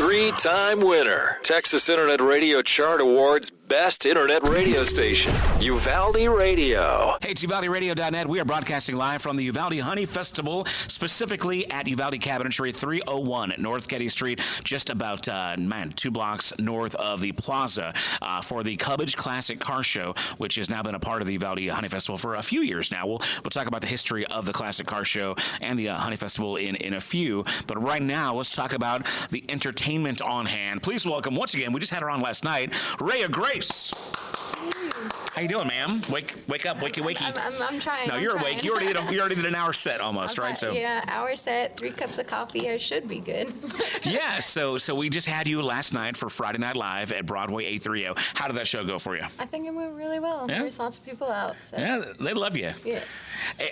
Three-time winner, Texas Internet Radio Chart Awards Best Internet Radio Station, Uvalde Radio. Hey, it's UvaldeRadio.net. We are broadcasting live from the Uvalde Honey Festival, specifically at Uvalde Cabinetry, 301 North Getty Street, just about 2 blocks north of the plaza for the Cubbage Classic Car Show, which has now been a part of the Uvalde Honey Festival for a few years now. We'll talk about the history of the Classic Car Show and the Honey Festival in a few, but right now, let's talk about the entertainment on hand. Please welcome, once again, we just had her on last night, Rayah Grace. How you doing, ma'am? Wake up, wakey. I'm trying. No, you're awake. You already did an hour set almost, right? So yeah, hour set, 3 cups of coffee. I should be good. Yeah. So we just had you last night for Friday Night Live at Broadway 830. How did that show go for you? I think it went really well. Yeah? There's lots of people out. So. Yeah, they love you. Yeah.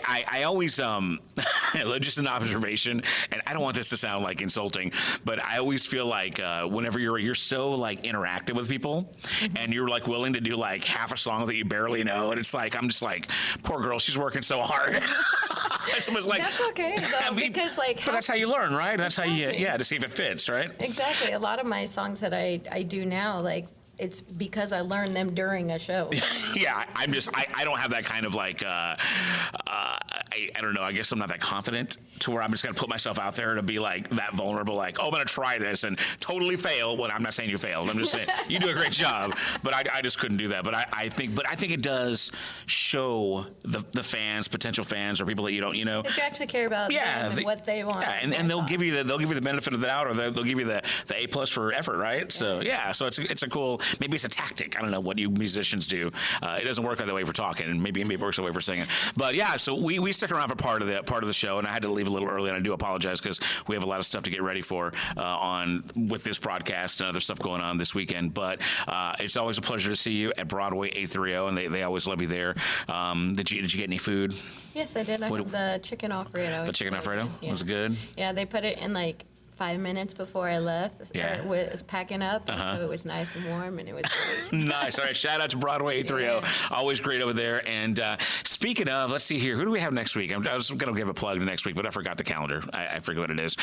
I always just an observation, and I don't want this to sound like insulting, but I always feel like whenever you're so like interactive with people, and you're like willing to do like half a song that you barely know, and it's like I'm just like, poor girl, she's working so hard. It's almost like that's okay though, because like. But that's how you learn, right? That's exactly. how you to see if it fits, right? Exactly. A lot of my songs that I do now, like. It's because I learned them during a show. Yeah, I don't have that kind of like, I don't know, I guess I'm not that confident to where I'm just going to put myself out there to be like that vulnerable, like, oh, I'm going to try this and totally fail. Well, I'm not saying you failed. I'm just saying you do a great job, but I just couldn't do that. But I think it does show the fans, potential fans, or people that you don't, that you actually care about them and what they want. Yeah, and they'll give you the benefit of the doubt, or they'll give you the A+ for effort, right? So yeah, so it's a cool. Maybe it's a tactic. I don't know what you musicians do. It doesn't work that way for talking, and maybe it works that way for singing. But yeah, so we stuck around for part of the show, and I had to leave a little early, and I do apologize because we have a lot of stuff to get ready for with this broadcast and other stuff going on this weekend. But it's always a pleasure to see you at Broadway 830, and they always love you there. Did you get any food? Yes, I did. I had the chicken Alfredo. The chicken Alfredo? Yeah. Was it good? Yeah, they put it in like 5 minutes before I left. Yeah. It was packing up, so it was nice and warm, and it was great. Nice. All right, shout out to Broadway 830. Yeah. Always great over there. And speaking of, let's see here. Who do we have next week? I was going to give a plug to next week, but I forgot the calendar. I forget what it is.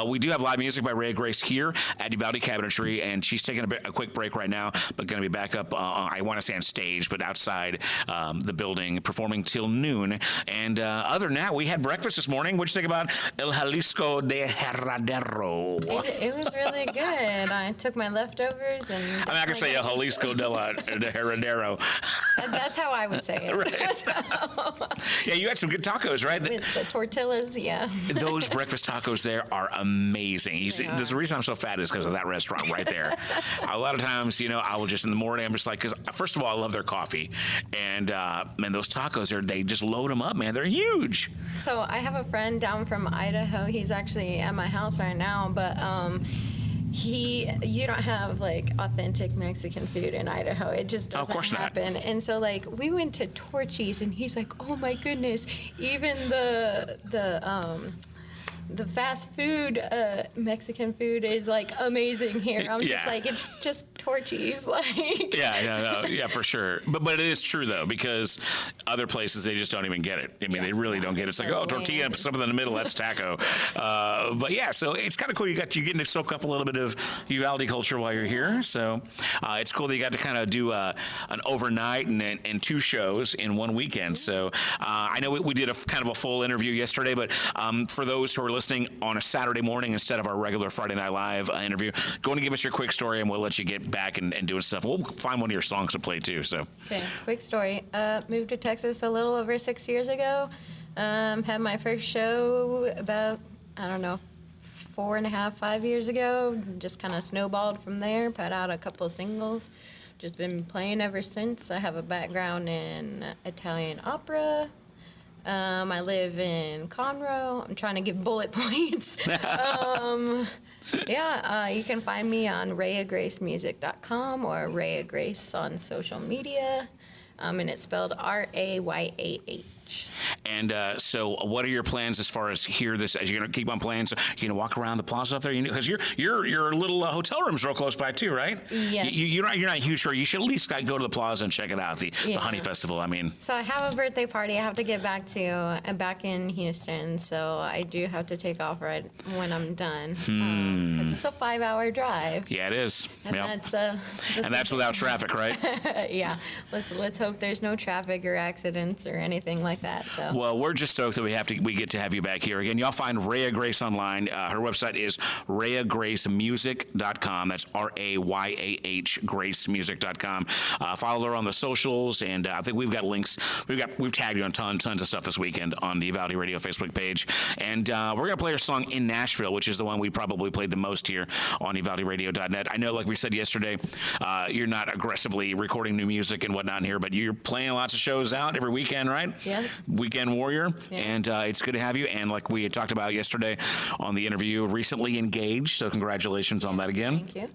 We do have live music by Rayah Grace here at Uvalde Cabinetry, and she's taking a quick break right now, but going to be back up, I want to say on stage, but outside the building, performing till noon. And other than that, we had breakfast this morning. What'd you think about El Jalisco de Herradero? It was really good. I took my leftovers and. I'm not gonna say El Jalisco de Herradero. That's how I would say it. Right. Yeah, you had some good tacos, right? With the tortillas, yeah. Those breakfast tacos there are amazing. There's the reason I'm so fat is because of that restaurant right there. A lot of times, I will just in the morning, I'm just like, because first of all, I love their coffee, and man, those tacos they just load them up, man. They're huge. So I have a friend down from Idaho. He's actually at my house right now. But you don't have like authentic Mexican food in Idaho. It just doesn't happen. And so like we went to Torchy's, and he's like, oh my goodness, even the fast food Mexican food is like amazing here. I'm just like, it's just Torchy's, like. Yeah, for sure. But it is true though, because other places they just don't even get it. I mean, they really don't get it. It's like, tortilla, something in the middle, that's taco. But yeah, so it's kind of cool. You're getting to soak up a little bit of Uvalde culture while you're here. So it's cool that you got to kind of do an overnight and 2 shows in one weekend. So I know we did a kind of a full interview yesterday, but for those who are listening on a Saturday morning instead of our regular Friday Night Live interview, go and give us your quick story, and we'll let you get back and doing stuff. We'll find one of your songs to play too. So okay, quick story. Moved to Texas a little over 6 years ago. Had my first show about 4.5, 5 years ago. Just kind of snowballed from there. Put out a couple of singles. Just been playing ever since. I have a background in Italian opera. I live in Conroe. I'm trying to give bullet points. You can find me on RayahGraceMusic.com or Rayah Grace on social media. And it's spelled RAYAH. much. And so, what are your plans as far as here? As you're going to keep on playing, so you're going to walk around the plaza up there, because your little hotel room's real close by too, right? Yes. You're not huge, sure. You should at least go to the plaza and check it out. The Honey Festival. I mean. So I have a birthday party I have to get back to back in Houston. So I do have to take off right when I'm done because it's a 5-hour drive. Yeah, it is. And that's without traffic, right? Yeah. Let's hope there's no traffic or accidents or anything like that. So. Well, we're just stoked that we get to have you back here again. Y'all find Rayah Grace online. Her website is rayahgracemusic.com. That's RAYAH gracemusic.com. Follow her on the socials, and I think we've got links. We've tagged you on tons of stuff this weekend on the Uvalde Radio Facebook page, and we're gonna play her song "In Nashville," which is the one we probably played the most here on UvaldeRadio.net. I know, like we said yesterday, you're not aggressively recording new music and whatnot here, but you're playing lots of shows out every weekend, right? Yeah. Weekend warrior, and it's good to have you. And like we had talked about yesterday on the interview, recently engaged, so congratulations on that again. Thank you.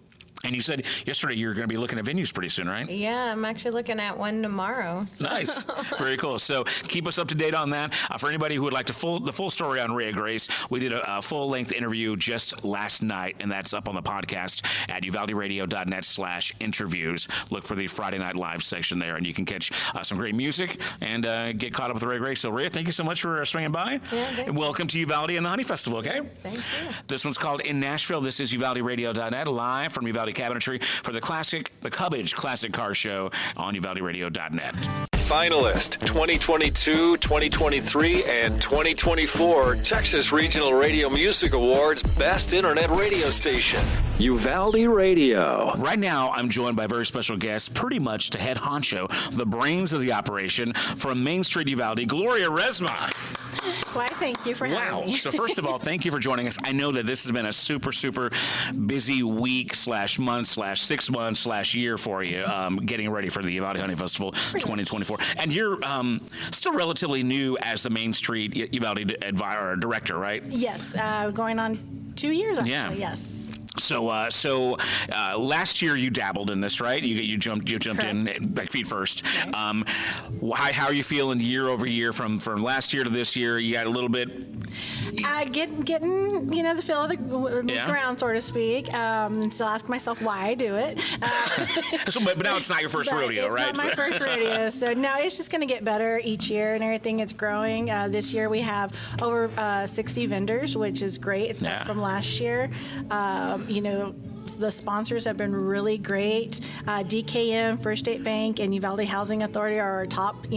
And you said yesterday you're going to be looking at venues pretty soon, right? Yeah, I'm actually looking at one tomorrow. So. Nice. Very cool. So keep us up to date on that. For anybody who would like the full story on Rayah Grace, we did a full-length interview just last night, and that's up on the podcast at UvaldeRadio.net/interviews. Look for the Friday Night Live section there, and you can catch some great music and get caught up with Rayah Grace. So, Rayah, thank you so much for swinging by. Yeah, and welcome to Uvalde and the Honey Festival, okay? Yes, thank you. This one's called In Nashville. This is UvaldeRadio.net, live from Uvalde Cabinetry for the Cubbage Classic Car Show on UvaldeRadio.net. Finalist 2022, 2023, and 2024 Texas Regional Radio Music Awards Best Internet Radio Station, Uvalde Radio. Right now, I'm joined by a very special guest, pretty much the head honcho, the brains of the operation from Main Street Uvalde, Gloria Resma. Why, thank you for having me. So first of all, thank you for joining us. I know that this has been a super, super busy week / month / 6 months / year for you, getting ready for the Uvalde Honey Festival 2024. And you're still relatively new as the Main Street Uvalde director, right? Yes, going on 2 years actually. Yeah. Yes. So last year you dabbled in this, right? You jumped in like feet first. Right. How are you feeling year over year from last year to this year? You got a little bit. Getting the feel of the ground, so to speak. Still ask myself why I do it. But now it's not your first rodeo, right? It's not my first rodeo. So no, it's just going to get better each year and everything. It's growing. This year we have over 60 vendors, which is great. It's up from last year. The sponsors have been really great. DKM, First State Bank, and Uvalde Housing Authority are our top,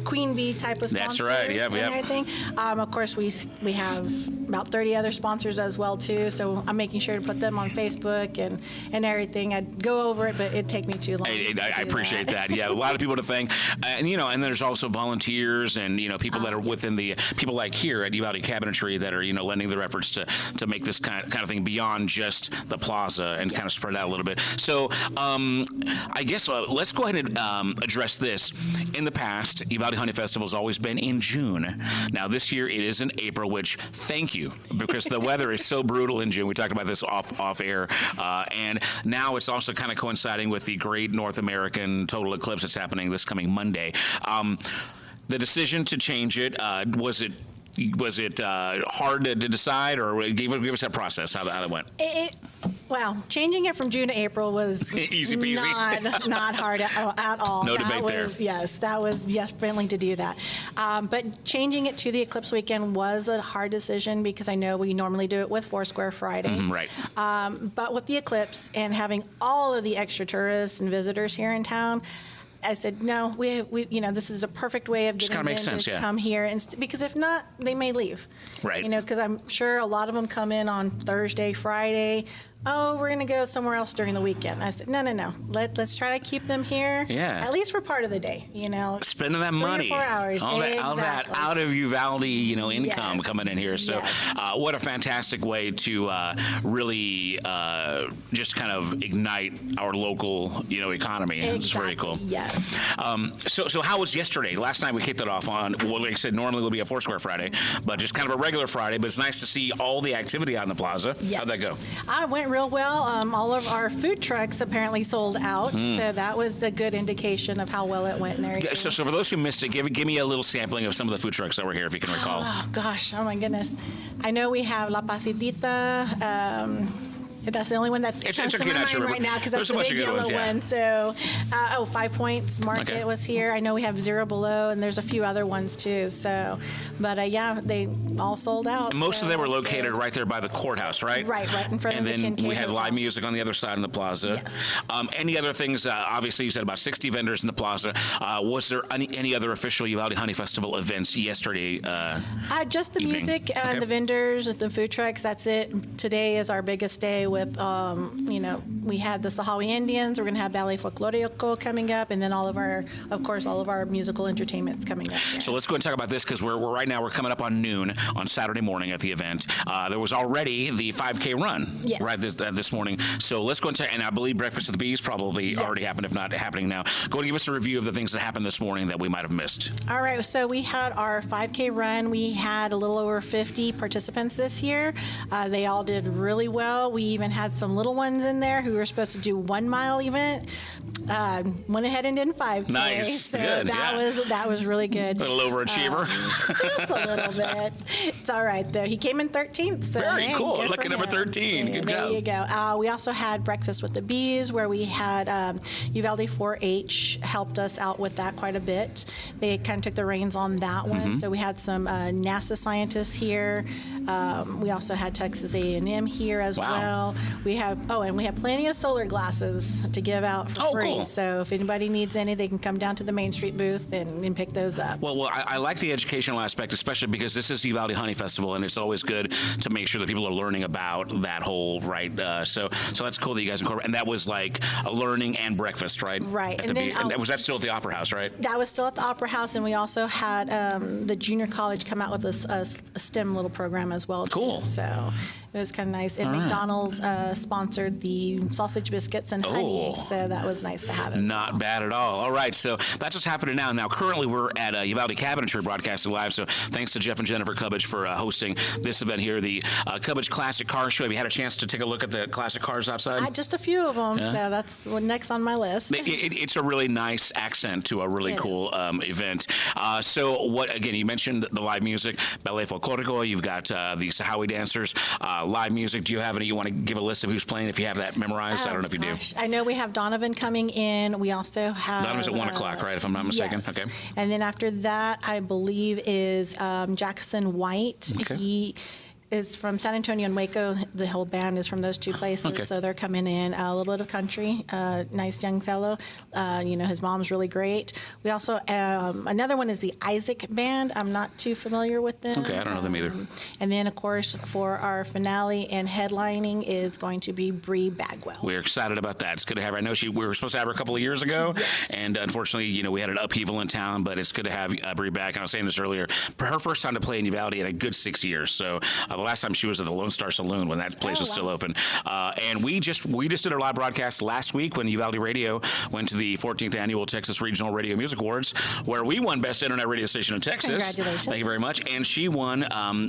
queen bee type of sponsors. That's right. Yeah, and everything. Of course, we have about 30 other sponsors as well too. So I'm making sure to put them on Facebook and everything. I'd go over it, but it'd take me too long. I appreciate that. Yeah, a lot of people to thank, and there's also volunteers and people that are within the people like here at Uvalde Cabinetry that are lending their efforts to make this kind of thing beyond just the plaza and kind of spread out a little bit. So I guess let's go ahead and address this. In the past, Uvalde Honey Festival has always been in June. Now this year it is in April, which thank you, because the weather is so brutal in June. We talked about this off air, and now it's also kind of coinciding with the great North American total eclipse that's happening this coming Monday. The decision to change it, was it hard to decide, or give us that process, how that went? Well, changing it from June to April was easy peasy. Not hard at all. No debate there. That was friendly to do that. But changing it to the eclipse weekend was a hard decision because I know we normally do it with Foursquare Friday. Right. But with the eclipse and having all of the extra tourists and visitors here in town, I said, no, we this is a perfect way of getting them to come here. And because if not, they may leave. Right. Because I'm sure a lot of them come in on Thursday, Friday. Oh, we're going to go somewhere else during the weekend. I said, no. Let's try to keep them here. Yeah. At least for part of the day, Spending that money. 3 or 4 hours. All that out of Uvalde, income coming in here. So what a fantastic way to really just kind of ignite our local, economy. Exactly. It's very cool. Yes. So how was yesterday? Last night we kicked it off on, like I said, normally will be a Foursquare Friday, but just kind of a regular Friday. But it's nice to see all the activity out in the plaza. Yes. How'd that go? I went real well. All of our food trucks apparently sold out, so that was a good indication of how well it went and everything. So for those who missed it, give me a little sampling of some of the food trucks that were here, if you can recall. Oh gosh, oh my goodness. I know we have La Pasitita. That's the only one that's comes to my mind right now because that's the big yellow one. So, 5 Points Market was here. I know we have Zero Below, and there's a few other ones too. So, but they all sold out. And most of them were located right there by the courthouse, right? Right in front of the Kincaid. And then we had live music on the other side in the plaza. Yes. Any other things? Obviously, you said about 60 vendors in the plaza. Was there any other official Uvalde Honey Festival events yesterday? Just the evening? music and the vendors, the food trucks. That's it. Today is our biggest day. With we had the Sahawi Indians. We're going to have Ballet Folklorico coming up, and then all of our musical entertainments coming up. Yeah. So let's go and talk about this because we're right now we're coming up on noon on Saturday morning at the event. There was already the 5K run right this morning. So let's go and I believe Breakfast of the Bees probably already happened, if not happening now. Go and give us a review of the things that happened this morning that we might have missed. All right. So we had our 5K run. We had a little over 50 participants this year. They all did really well. We even had some little ones in there who were supposed to do 1 mile event. Went ahead and did 5K. Nice. So good. that was really good. A little overachiever. Just a little bit. It's all right though. He came in 13th. So very cool. Lucky number 13. Yeah, good there job. There you go. We also had Breakfast with the Bees where we had Uvalde 4-H helped us out with that quite a bit. They kind of took the reins on that one. So we had some NASA scientists here. We also had Texas A&M here as well. We have plenty of solar glasses to give out for free. Cool. So if anybody needs any, they can come down to the Main Street booth and pick those up. Well, I like the educational aspect, especially because this is Uvalde Honey Festival, and it's always good to make sure that people are learning about that whole so that's cool that you guys incorporate. And that was like a learning and breakfast, right? Right. And was that still at the Opera House, right? That was still at the Opera House, and we also had the junior college come out with a STEM little program as well. Cool. Too. So it was kind of nice. And McDonald's sponsored the sausage biscuits and honey, so that was nice to have. Not bad at all. All right, so that's what's happening now. Now, currently we're at Uvalde Cabinetry broadcasting live, so thanks to Jeff and Jennifer Cubbage for hosting this event here, the Cubbage Classic Car Show. Have you had a chance to take a look at the classic cars outside? Just a few of them, so that's next on my list. It's a really nice accent to a really cool event. So what, again, you mentioned the live music, Ballet Folklorico, you've got the Sahawi dancers, live music. Do you have any, you want to give a list of who's playing if you have that memorized? I don't know if you do. I know we have Donovan coming in. We also have... Donovan's at 1 o'clock, right, if I'm not mistaken? Yes. Okay. And then after that, I believe, is Jackson White. Okay. He is from San Antonio and Waco. The whole band is from those two places, so they're coming in. A little bit of country, nice young fellow. His mom's really great. We also, another one is the Isaac Band. I'm not too familiar with them. Okay, I don't know them either. And then, of course, for our finale and headlining is going to be Bri Bagwell. We're excited about that. It's good to have her. I know we were supposed to have her a couple of years ago, and unfortunately, we had an upheaval in town, but it's good to have Bri back. And I was saying this earlier, her first time to play in Uvalde in a good 6 years. So the last time she was at the Lone Star Saloon when that place was still open. And we just did our live broadcast last week when Uvalde Radio went to the 14th Annual Texas Regional Radio Music Awards, where we won Best Internet Radio Station in Texas. Congratulations. Thank you very much. And she won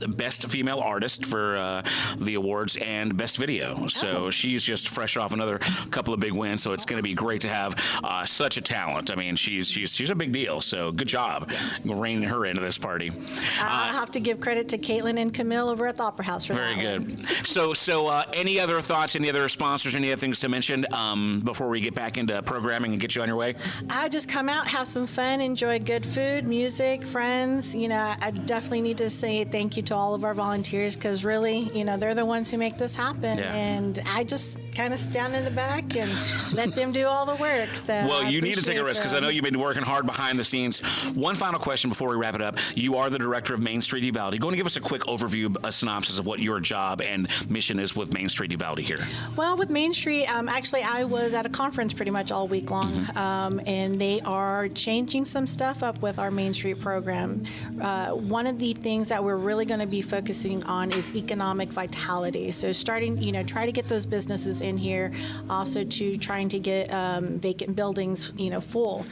Best Female Artist for the awards and Best Video. So she's just fresh off another couple of big wins. So it's going to be great to have such a talent. I mean, she's a big deal. So good job reining her into this party. I'll have to give credit to Caitlin and Camille over at the Opera House for very that good. one. So any other thoughts, any other sponsors, any other things to mention before we get back into programming and get you on your way? Just come out, have some fun, enjoy good food, music, friends. I definitely need to say thank you to all of our volunteers because really, they're the ones who make this happen. Yeah. And I just kind of stand in the back and let them do all the work. So well, you need to take a risk because I know you've been working hard behind the scenes. One final question before we wrap it up. You are the director of Main Street Uvalde. Go and give us a quick overview, a synopsis of what your job and mission is with Main Street Uvalde here. Well, with Main Street, actually, I was at a conference pretty much all week long, and they are changing some stuff up with our Main Street program. One of the things that we're really going to be focusing on is economic vitality. So starting, try to get those businesses in here, also to trying to get vacant buildings, full,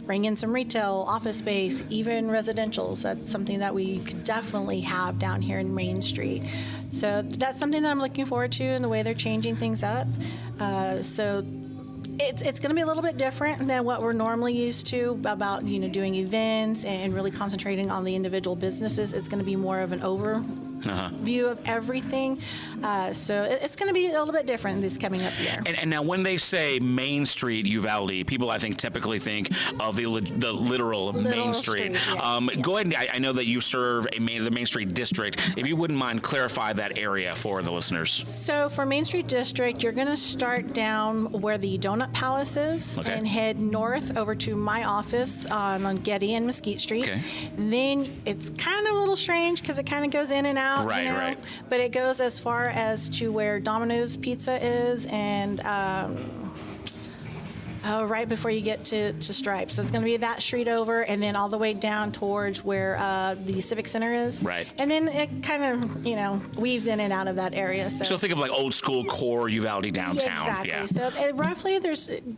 bring in some retail, office space, even residentials. That's something that we could definitely have down here in Main Street. Street. So that's something that I'm looking forward to in the way they're changing things up. So it's going to be a little bit different than what we're normally used to about, doing events and really concentrating on the individual businesses. It's going to be more of an view of everything. So it's going to be a little bit different this coming up year. And now when they say Main Street Uvalde, people I think typically think of the literal Main Street. Yes. Go ahead. And I know that you serve the Main Street District. If you wouldn't mind, clarify that area for the listeners. So for Main Street District, you're going to start down where the Donut Palace is and head north over to my office on Getty and Mesquite Street. Okay. Then it's kind of a little strange because it kind of goes in and out. Right. But it goes as far as to where Domino's Pizza is and right before you get to Stripes. So it's going to be that street over and then all the way down towards where the Civic Center is. Right. And then it kind of, weaves in and out of that area. So think of like old school core Uvalde downtown. Exactly. Yeah. So roughly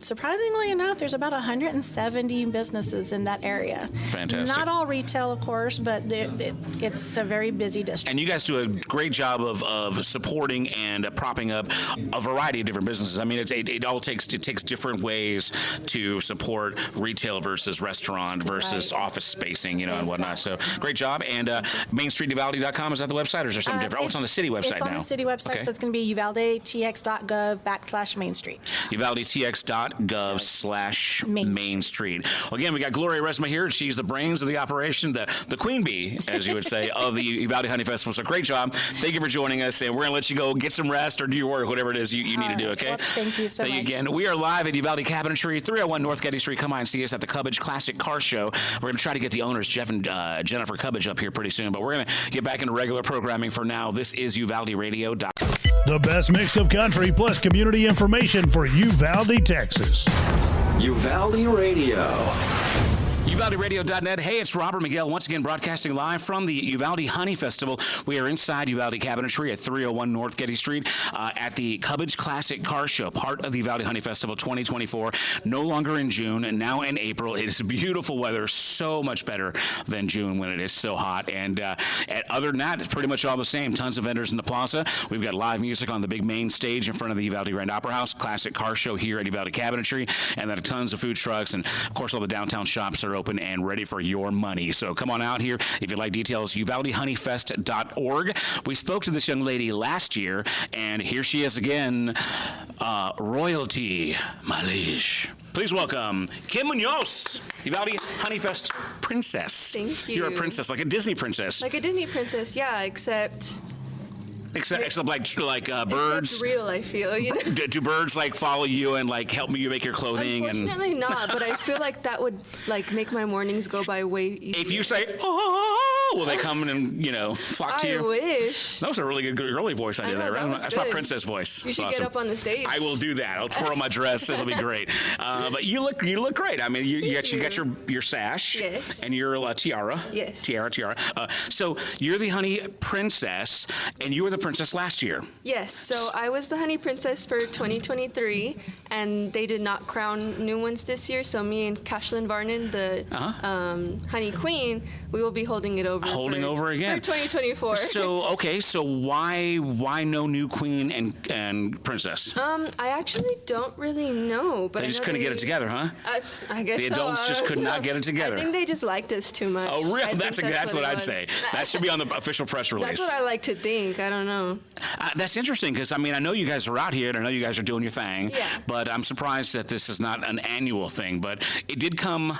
surprisingly enough, there's about 170 businesses in that area. Fantastic. Not all retail, of course, but it's a very busy district. And you guys do a great job of supporting and propping up a variety of different businesses. I mean, it takes different ways to support retail versus restaurant versus office spacing, and whatnot. So great job. And MainStreetUvalde.com, is that the website, or is there something different? It's on the city website now. It's on the city website, so it's going to be UvaldeTX.gov/Main Street. UvaldeTX.gov/Main Street. Well, again, we got Gloria Resma here. She's the brains of the operation, the queen bee, as you would say, of the Uvalde Honey Festival. So great job. Thank you for joining us, and we're going to let you go get some rest or do your work, whatever it is you need to do, okay? Well, thank you so much. Again. We are live at Uvalde Cabinetry, 301 North Getty Street. Come on and see us at the Cubbage Classic Car Show. We're going to try to get the owners, Jeff and Jennifer Cubbage, up here pretty soon, but we're going to get back into regular programming for now. This is Uvalde Radio. The best mix of country plus community information for Uvalde, Texas. Uvalde Radio. UvaldeRadio.net. Hey, it's Robert Miguel once again broadcasting live from the Uvalde Honey Festival. We are inside Uvalde Cabinetry at 301 North Getty Street at the Cubbage Classic Car Show, part of the Uvalde Honey Festival 2024. No longer in June, and now in April. It is beautiful weather, so much better than June when it is so hot. And other than that, it's pretty much all the same. Tons of vendors in the plaza. We've got live music on the big main stage in front of the Uvalde Grand Opera House, Classic Car Show here at Uvalde Cabinetry, and then tons of food trucks, and of course all the downtown shops are open and ready for your money. So come on out here. If you'd like details, UvaldeHoneyFest.org. We spoke to this young lady last year, and here she is again, royalty, my liege. Please welcome Kim Munoz, Uvalde Honey Fest princess. Thank you. You're a princess, like a Disney princess. Like a Disney princess, yeah, except like birds. Except real, I feel. Do birds like follow you and like help you make your clothing? Unfortunately not, but I feel like that would like make my mornings go by way easier. If you say, oh, will they come and flock to you? I wish. That was a really good girly voice I did there. Right? That's my princess voice. You should get up on the stage. I will do that. I'll twirl my dress. It'll be great. But you look great. I mean, you got your sash. Yes. And your tiara. Yes. Tiara. So you're the honey princess, and you were the princess last year. Yes. So I was the honey princess for 2023, and they did not crown new ones this year. So me and Kashlyn Varnon, the honey queen, we will be holding it over. Over again. For 2024. So why no new queen and princess? I actually don't really know, but they just couldn't get it together, huh? I guess the adults just could not get it together. I think they just liked us too much. Oh, really? That's what I'd say. That should be on the official press release. That's what I like to think. I don't know. That's interesting because I know you guys are out here and I know you guys are doing your thing. Yeah. But I'm surprised that this is not an annual thing. But it did come.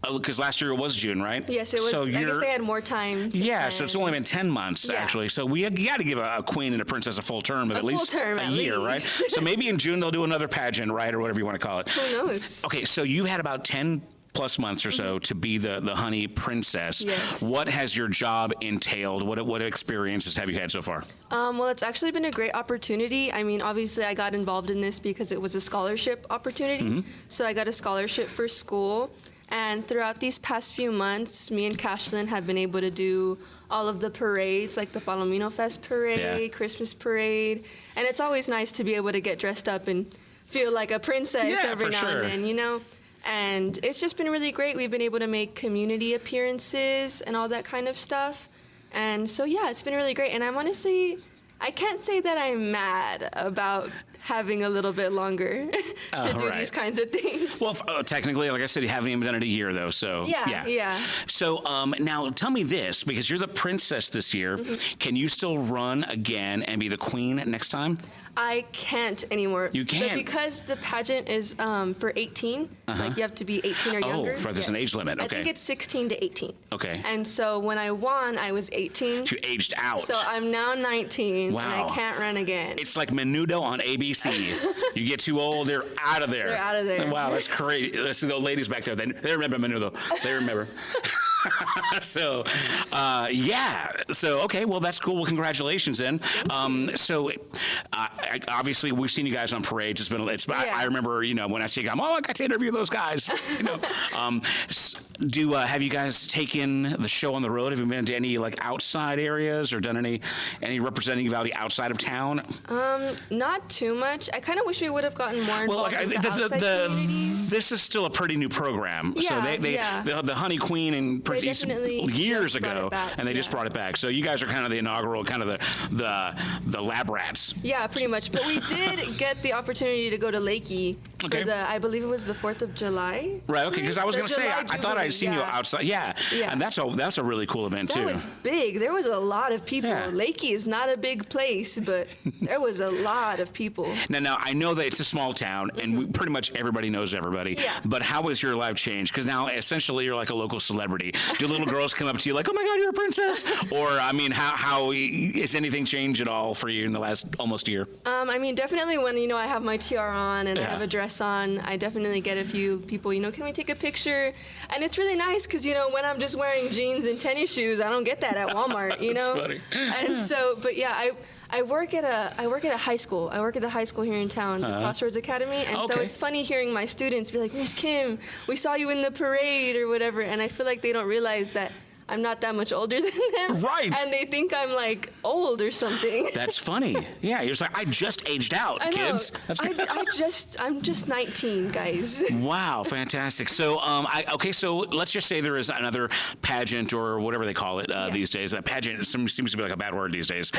Because last year it was June, right? Yes, it was. So I guess they had more time. So it's only been 10 months, actually. So you got to give a queen and a princess a full term of at least a year, right? So maybe in June they'll do another pageant, right? Or whatever you want to call it. Who knows? Okay, so you had about 10 plus months or so to be the honey princess. Yes. What has your job entailed? What experiences have you had so far? Well, it's actually been a great opportunity. I mean, obviously I got involved in this because it was a scholarship opportunity. So I got a scholarship for school. And throughout these past few months, me and Kashlyn have been able to do all of the parades, like the Palomino Fest parade, Christmas parade. And it's always nice to be able to get dressed up and feel like a princess every now and then, And it's just been really great. We've been able to make community appearances and all that kind of stuff. And so, yeah, it's been really great. And I'm honestly, I can't say that I'm mad about having a little bit longer to do these kinds of things. Well, technically, like I said, you haven't even done it a year, though, so yeah. So now tell me this, because you're the princess this year. Can you still run again and be the queen next time? I can't anymore. You can't? But because the pageant is for 18, like you have to be 18 or younger. Oh, there's an age limit, okay. I think it's 16 to 18. Okay. And so when I won, I was 18. You aged out. So I'm now 19, wow. and I can't run agagan. It's like Menudo on ABC. You get too old, they're out of there. They're out of there. Wow, that's crazy. Let's see the ladies back there. They remember Menudo. They remember. So, yeah. So, okay. Well, that's cool. Well, congratulations then. Obviously, we've seen you guys on parades. I remember, when I see you, I got to interview those guys. Have you guys taken the show on the road? Have you been to any outside areas or done any representing Uvalde outside of town? Not too much. I kind of wish we would have gotten more involved in the outside communities. This is still a pretty new program. Yeah, so the Honey Queen and years ago, and they just brought it back. So you guys are kind of the inaugural, kind of the lab rats. Yeah, pretty much. But we did get the opportunity to go to Lakey for I believe it was the 4th of July. Right. Okay. Because I was going to say, I thought I'd seen you outside. Yeah. And that's a really cool event too. That was big. There was a lot of people. Yeah. Lakey is not a big place, but there was a lot of people. Now I know that it's a small town, and pretty much everybody knows everybody. Yeah. But how has your life changed? Because now essentially you're like a local celebrity. Do little girls come up to you like, "Oh my God, you're a princess"? Or how is anything changed at all for you in the last almost year? Definitely when I have my tiara on and I have a dress on, I definitely get a few people. Can we take a picture? And it's really nice because when I'm just wearing jeans and tennis shoes, I don't get that at Walmart. That's funny. And so, but yeah, I work at a high school. I work at the high school here in town, the Crossroads Academy, and so it's funny hearing my students be like, "Miss Kim, we saw you in the parade," or whatever, and I feel like they don't realize that I'm not that much older than them. Right. And they think I'm old or something. That's funny. Yeah, you're just like, I just aged out, kids. I'm just 19, guys. Wow, fantastic. So, so let's just say there is another pageant or whatever they call it these days. A pageant seems to be like a bad word these days.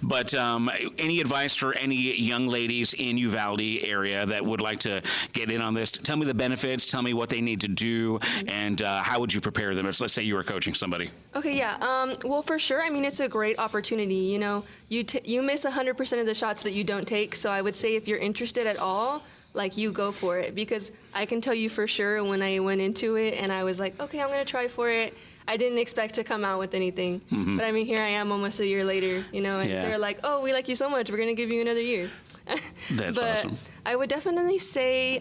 But any advice for any young ladies in Uvalde area that would like to get in on this? Tell me the benefits. Tell me what they need to do, and how would you prepare them? Let's say you were coaching somebody. Okay, yeah. Well, for sure. It's a great opportunity. You miss 100% of the shots that you don't take. So I would say if you're interested at all, you go for it, because I can tell you for sure when I went into it and I was like, okay, I'm going to try for it. I didn't expect to come out with anything. Mm-hmm. But here I am almost a year later, and they're like, oh, we like you so much, we're going to give you another year. That's awesome. I would definitely say,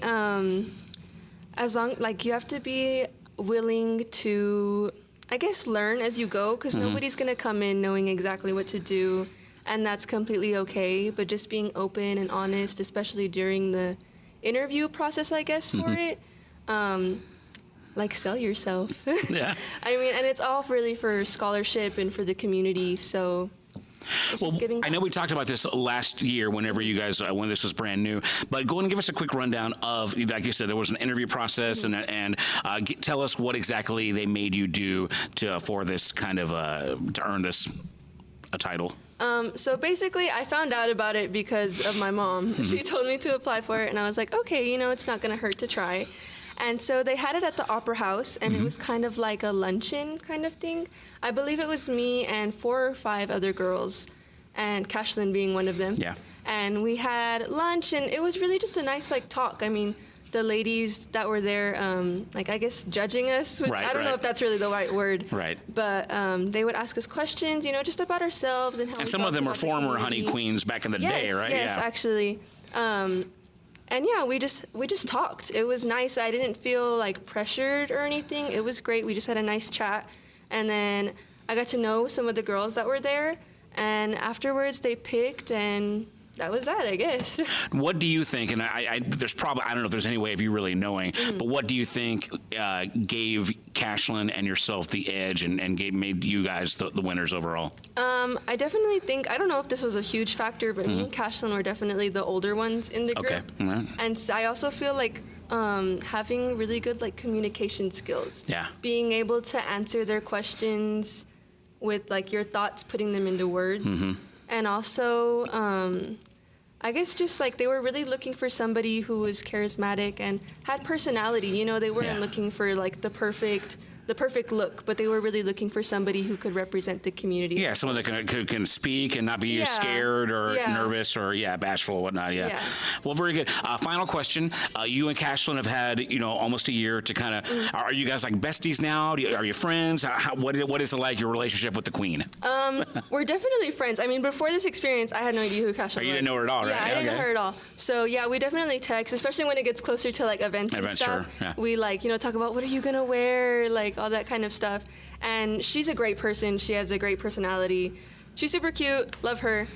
as long, you have to be willing to, I guess, learn as you go, because nobody's going to come in knowing exactly what to do, and that's completely okay. But just being open and honest, especially during the interview process, I guess, for it, sell yourself. Yeah. And it's all really for scholarship and for the community, so... Well, I know we talked about this last year whenever you guys, when this was brand new, but go ahead and give us a quick rundown of, like you said, there was an interview process, and tell us what exactly they made you do for this kind of, to earn this a title. So basically, I found out about it because of my mom. She told me to apply for it, and I was like, okay, it's not going to hurt to try. And so they had it at the Opera House, and it was kind of like a luncheon kind of thing. I believe it was me and 4 or 5 other girls, and Cashlyn being one of them. Yeah. And we had lunch, and it was really just a nice talk. The ladies that were there, I guess judging us. I don't know if that's really the right word. Right. But they would ask us questions, just about ourselves and how. And some of them were former Honey Queens back in the day, right? Yes, actually. And yeah, we just talked. It was nice. I didn't feel pressured or anything. It was great. We just had a nice chat. And then I got to know some of the girls that were there. And afterwards they picked, and that was that, I guess. What do you think, and there's probably, I don't know if there's any way of you really knowing, but what do you think gave Cashlyn and yourself the edge and made you guys the winners overall? I definitely think, I don't know if this was a huge factor, but me and Cashlyn were definitely the older ones in the group. Right. And so I also feel like having really good communication skills. Yeah. Being able to answer their questions with like your thoughts, putting them into words. And also, I guess just like they were really looking for somebody who was charismatic and had personality. You know, they weren't looking for like the perfect look, but they were really looking for somebody who could represent the community. Yeah, someone that can speak and not be scared or nervous or bashful or whatnot. Yeah. Well, very good. Final question: you and Cashlyn have had almost a year to kind of. Are you guys like besties now? Are you friends? What is it like your relationship with the Queen? We're definitely friends. I mean, before this experience, I had no idea who Cashlyn was. You didn't know her at all, right? Yeah, I didn't know her at all. So yeah, we definitely text, especially when it gets closer to like events and stuff. Sure. Yeah. We like talk about what are you gonna wear, like all that kind of stuff. And she's a great person. She has a great personality. She's super cute. Love her.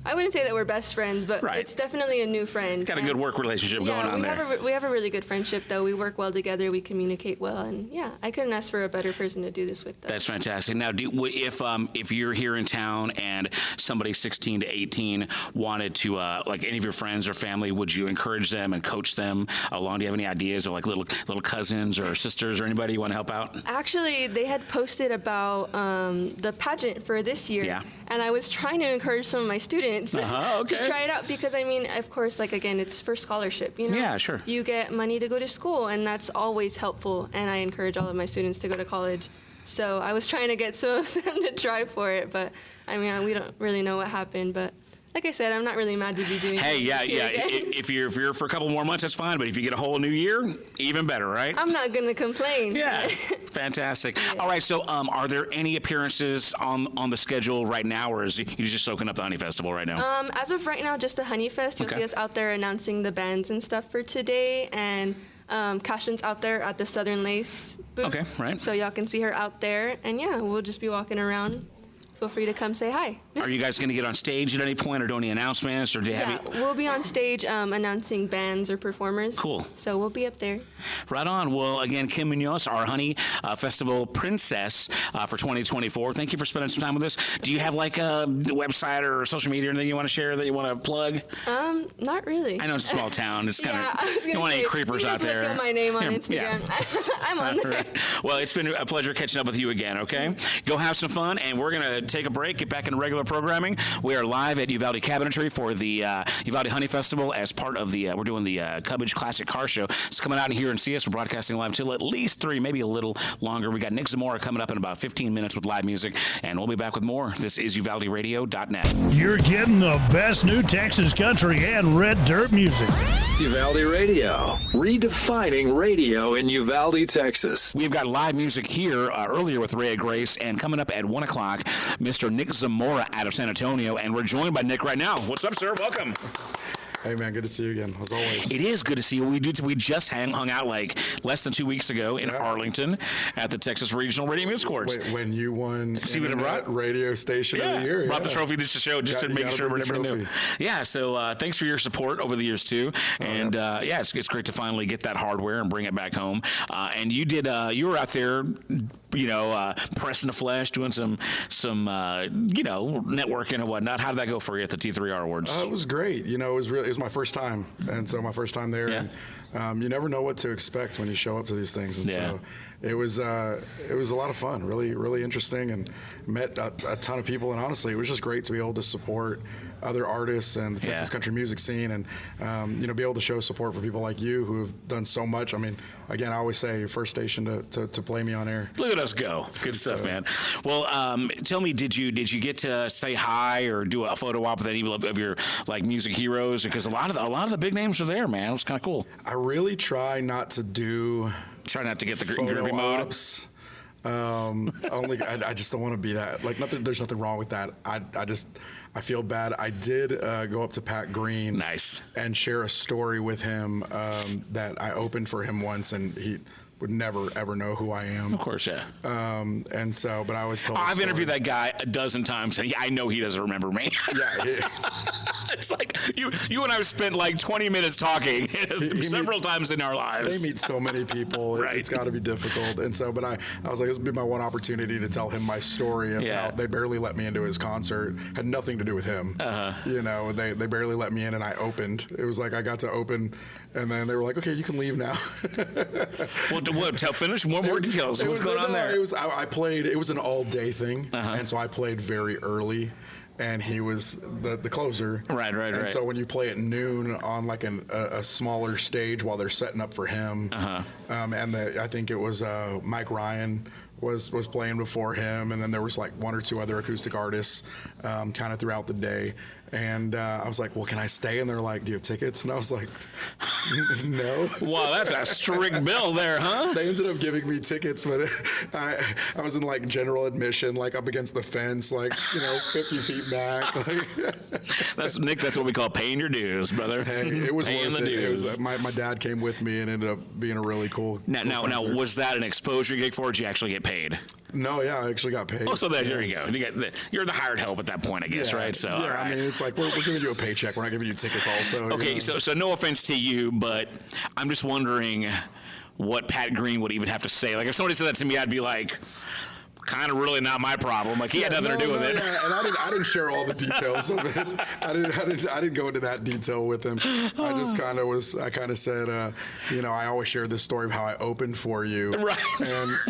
I wouldn't say that we're best friends, but it's definitely a new friend. Got a good work relationship going on there. We have a really good friendship, though. We work well together. We communicate well, and I couldn't ask for a better person to do this with. Though. That's fantastic. Now, if you're here in town and somebody 16 to 18 wanted to, like any of your friends or family, would you encourage them and coach them along? Do you have any ideas, or like little cousins or sisters or anybody you want to help out? Actually, they had posted about the pageant for this year, and I was trying to encourage some of my students. To try it out, because I mean, of course, like again, it's for scholarship, Yeah, sure. You get money to go to school, and that's always helpful, and I encourage all of my students to go to college. So I was trying to get some of them to try for it, but I mean, we don't really know what happened, but like I said, I'm not really mad to be doing it. If you're for a couple more months, that's fine. But if you get a whole new year, even better, right? I'm not going to complain. Yeah, fantastic. Yeah. All right, so are there any appearances on the schedule right now, or is you just soaking up the Honey Festival right now? As of right now, just the Honey Fest. You'll see us out there announcing the bands and stuff for today, and Cashlyn's out there at the Southern Lace booth. Okay, right. So y'all can see her out there, and we'll just be walking around. Feel free to come say hi. Are you guys going to get on stage at any point or do any announcements? Or do you have we'll be on stage announcing bands or performers. Cool. So we'll be up there. Right on. Well, again, Kim Munoz, our Honey Festival princess for 2024. Thank you for spending some time with us. Do you have like a website or social media or anything you want to share that you want to plug? Not really. I know it's a small town. It's kind of, you don't want any creepers out there. Look at my name on Instagram. I'm on there. Right. Well, it's been a pleasure catching up with you again, okay? Go have some fun, and we're going to take a break, get back into regular programming. We are live at Uvalde Cabinetry for the Uvalde Honey Festival as part of the, we're doing the Cubbage Classic Car Show. So come out and hear and see us. We're broadcasting live till at least 3, maybe a little longer. We got Nick Zamora coming up in about 15 minutes with live music, and we'll be back with more. This is UvaldeRadio.net. You're getting the best new Texas country and red dirt music. Uvalde Radio, redefining radio in Uvalde, Texas. We've got live music here earlier with Rayah Grace, and coming up at 1 o'clock, Mr. Nick Zamora out of San Antonio, and we're joined by Nick right now. What's up, sir? Welcome. Hey, man, good to see you again, as always. It is good to see you. We just hung out like less than 2 weeks ago in Arlington at the Texas Regional Radio Music Awards. When you won Internet Radio Station of the Year. Brought the trophy to show just to make sure everybody knew. Yeah, so thanks for your support over the years, too. And, it's great to finally get that hardware and bring it back home. And you did, you were out there, pressing the flesh, doing some networking and whatnot. How did that go for you at the T3R Awards? It was great. It was my first time, and so my first time there. Yeah. And you never know what to expect when you show up to these things, and so it was a lot of fun, really, really interesting, and met a ton of people. And honestly, it was just great to be able to support other artists and the Texas country music scene, and be able to show support for people like you who have done so much. I mean, again, I always say first station to play me on air. Look at us go! Good stuff, man. Well, tell me, did you get to say hi or do a photo op with any of your like music heroes? Because a lot of the big names are there, man. It was kind of cool. I really try not to get the photo groupie mode. Ops. I just don't want to be that. Like, there's nothing wrong with that. I feel bad. I did go up to Pat Green, and share a story with him that I opened for him once, and he would never ever know who I am. Of course, yeah. And so, but I always told. I've interviewed that guy a dozen times, and I know he doesn't remember me. It's like you and I have spent like 20 minutes talking several times in our lives. They meet so many people. Right. It's got to be difficult. And so, but I was like, this would be my one opportunity to tell him my story of how they barely let me into his concert. Had nothing to do with him. They barely let me in, and I opened. It was like I got to open, and then they were like, okay, you can leave now. Well, Finish more details. What's going on there? I played. It was an all-day thing, and so I played very early. And he was the closer. Right. And so when you play at noon on like a smaller stage while they're setting up for him, and I think it was Mike Ryan was playing before him, and then there was like one or two other acoustic artists kind of throughout the day. And I was like, well, can I stay? And they're like, do you have tickets? And I was like, no. Wow, that's a strict bill there, huh? They ended up giving me tickets, but I was in like general admission, like up against the fence, like, 50 feet back. That's Nick. That's what we call paying your dues, brother. Hey, it was paying worth the it. dues. My dad came with me and ended up being a really cool. Now, concert. was that an exposure gig for? Or did you actually get paid? No, yeah, I actually got paid. Oh, so there you go. You're the hired help at that point, I guess, right? So, yeah, I mean, it's like we're giving you a paycheck. We're not giving you tickets, also. Okay, so no offense to you, but I'm just wondering what Pat Green would even have to say. Like, if somebody said that to me, I'd be like, kind of really not my problem. Like, he had nothing to do with it. Yeah. And I didn't share all the details of it. I didn't go into that detail with him. I just kind of said, I always share this story of how I opened for you. Right.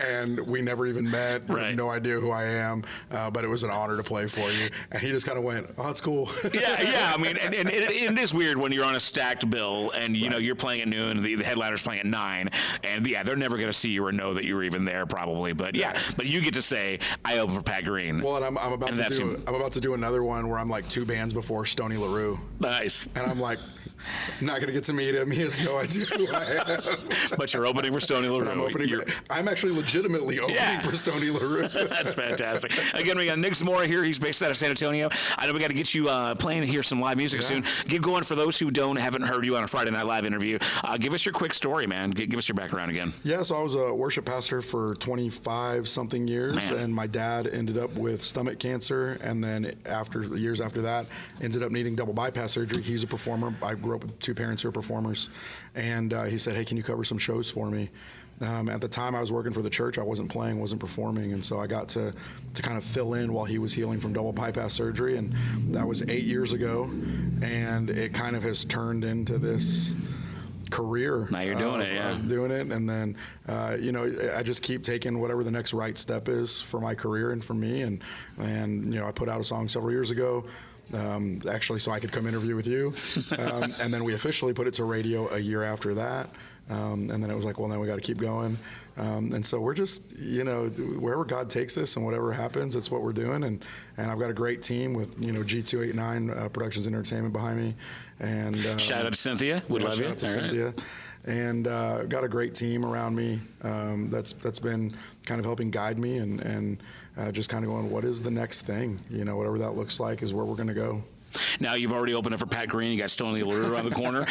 And we never even met. Right. Have no idea who I am. But it was an honor to play for you. And he just kind of went, oh, that's cool. Yeah. I mean, and it is weird when you're on a stacked bill and, you're playing at noon, the headliner's playing at 9. And, they're never going to see you or know that you were even there probably. But, but you get to say, I open for Pat Green. Well, and I'm about to do another one where I'm like 2 bands before Stoney LaRue. Nice. And I'm like, not going to get to meet him. He has no idea who I am. But you're opening for Stoney LaRue. I'm actually legitimately opening for Stoney LaRue. That's fantastic. Again, we got Nick Zamora here. He's based out of San Antonio. I know we got to get you playing and hear some live music soon. Get going for those who haven't heard you on a Friday Night Live interview. Give us your quick story, man. Give us your background again. Yeah, so I was a worship pastor for 25-something years, and my dad ended up with stomach cancer, and then years after that, ended up needing double bypass surgery. He's a performer. I grew up with 2 parents who are performers, and he said, hey, can you cover some shows for me? At the time I was working for the church, I wasn't playing, wasn't performing, and so I got to kind of fill in while he was healing from double bypass surgery, and that was 8 years ago, and it kind of has turned into this career. Now you're doing it, yeah. I'm doing it, and then, I just keep taking whatever the next right step is for my career and for me, and I put out a song several years ago, actually so I could come interview with you, and then we officially put it to radio a year after that. And then it was like, well, then we got to keep going. And so we're just, wherever God takes us and whatever happens, it's what we're doing. And I've got a great team with, G289 Productions Entertainment behind me. And shout out to Cynthia. We love you. Shout out to Cynthia. And got a great team around me that's been kind of helping guide me and just kind of going, what is the next thing? Whatever that looks like is where we're going to go. Now you've already opened up for Pat Green. You got Stoney LaRue around the corner.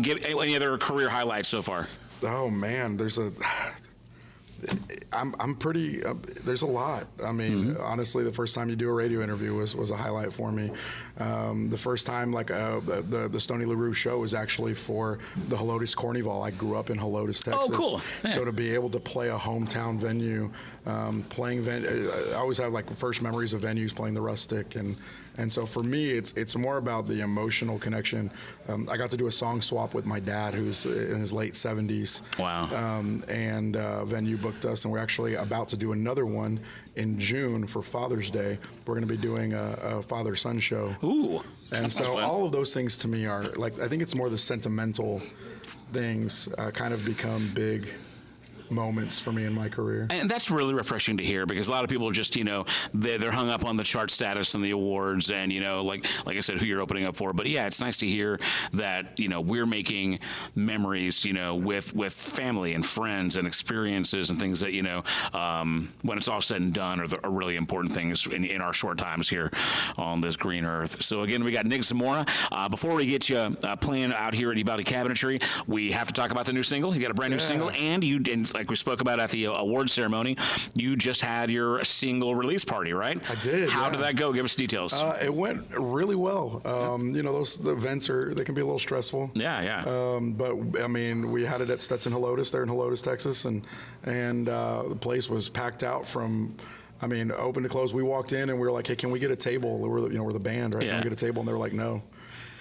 Give any other career highlights so far? Oh man, I'm pretty. There's a lot. I mean, honestly, the first time you do a radio interview was a highlight for me. The first time, the Stoney LaRue show was actually for the Helotes Carnival. I grew up in Helotes, Texas. Oh, cool. Yeah. So to be able to play a hometown venue, I always have first memories of venues playing the Rustic, and so for me, it's more about the emotional connection. I got to do a song swap with my dad, who's in his late 70s. Wow. And venue booked us, and we're actually about to do another one in June for Father's Day. We're going to be doing a father-son show. Ooh. And so all of those things to me are, I think it's more the sentimental things kind of become big moments for me in my career. And that's really refreshing to hear, because a lot of people are just, they're hung up on the chart status and the awards and, like I said, who you're opening up for. But yeah, it's nice to hear that, we're making memories, with family and friends and experiences and things that, when it's all said and done are really important things in our short times here on this green earth. So again, we got Nick Zamora. Before we get you playing out here at Uvalde Cabinetry, we have to talk about the new single. You got a brand new single, and like we spoke about at the award ceremony, you just had your single release party, right? I did. How did that go? Give us details. It went really well. The events they can be a little stressful. Yeah. But I mean, we had it at Stetson Helotes there in Helotes, Texas, and the place was packed out from, open to close. We walked in and we were like, hey, can we get a table? We're the band, right? Yeah. Can we get a table? And they were like, no.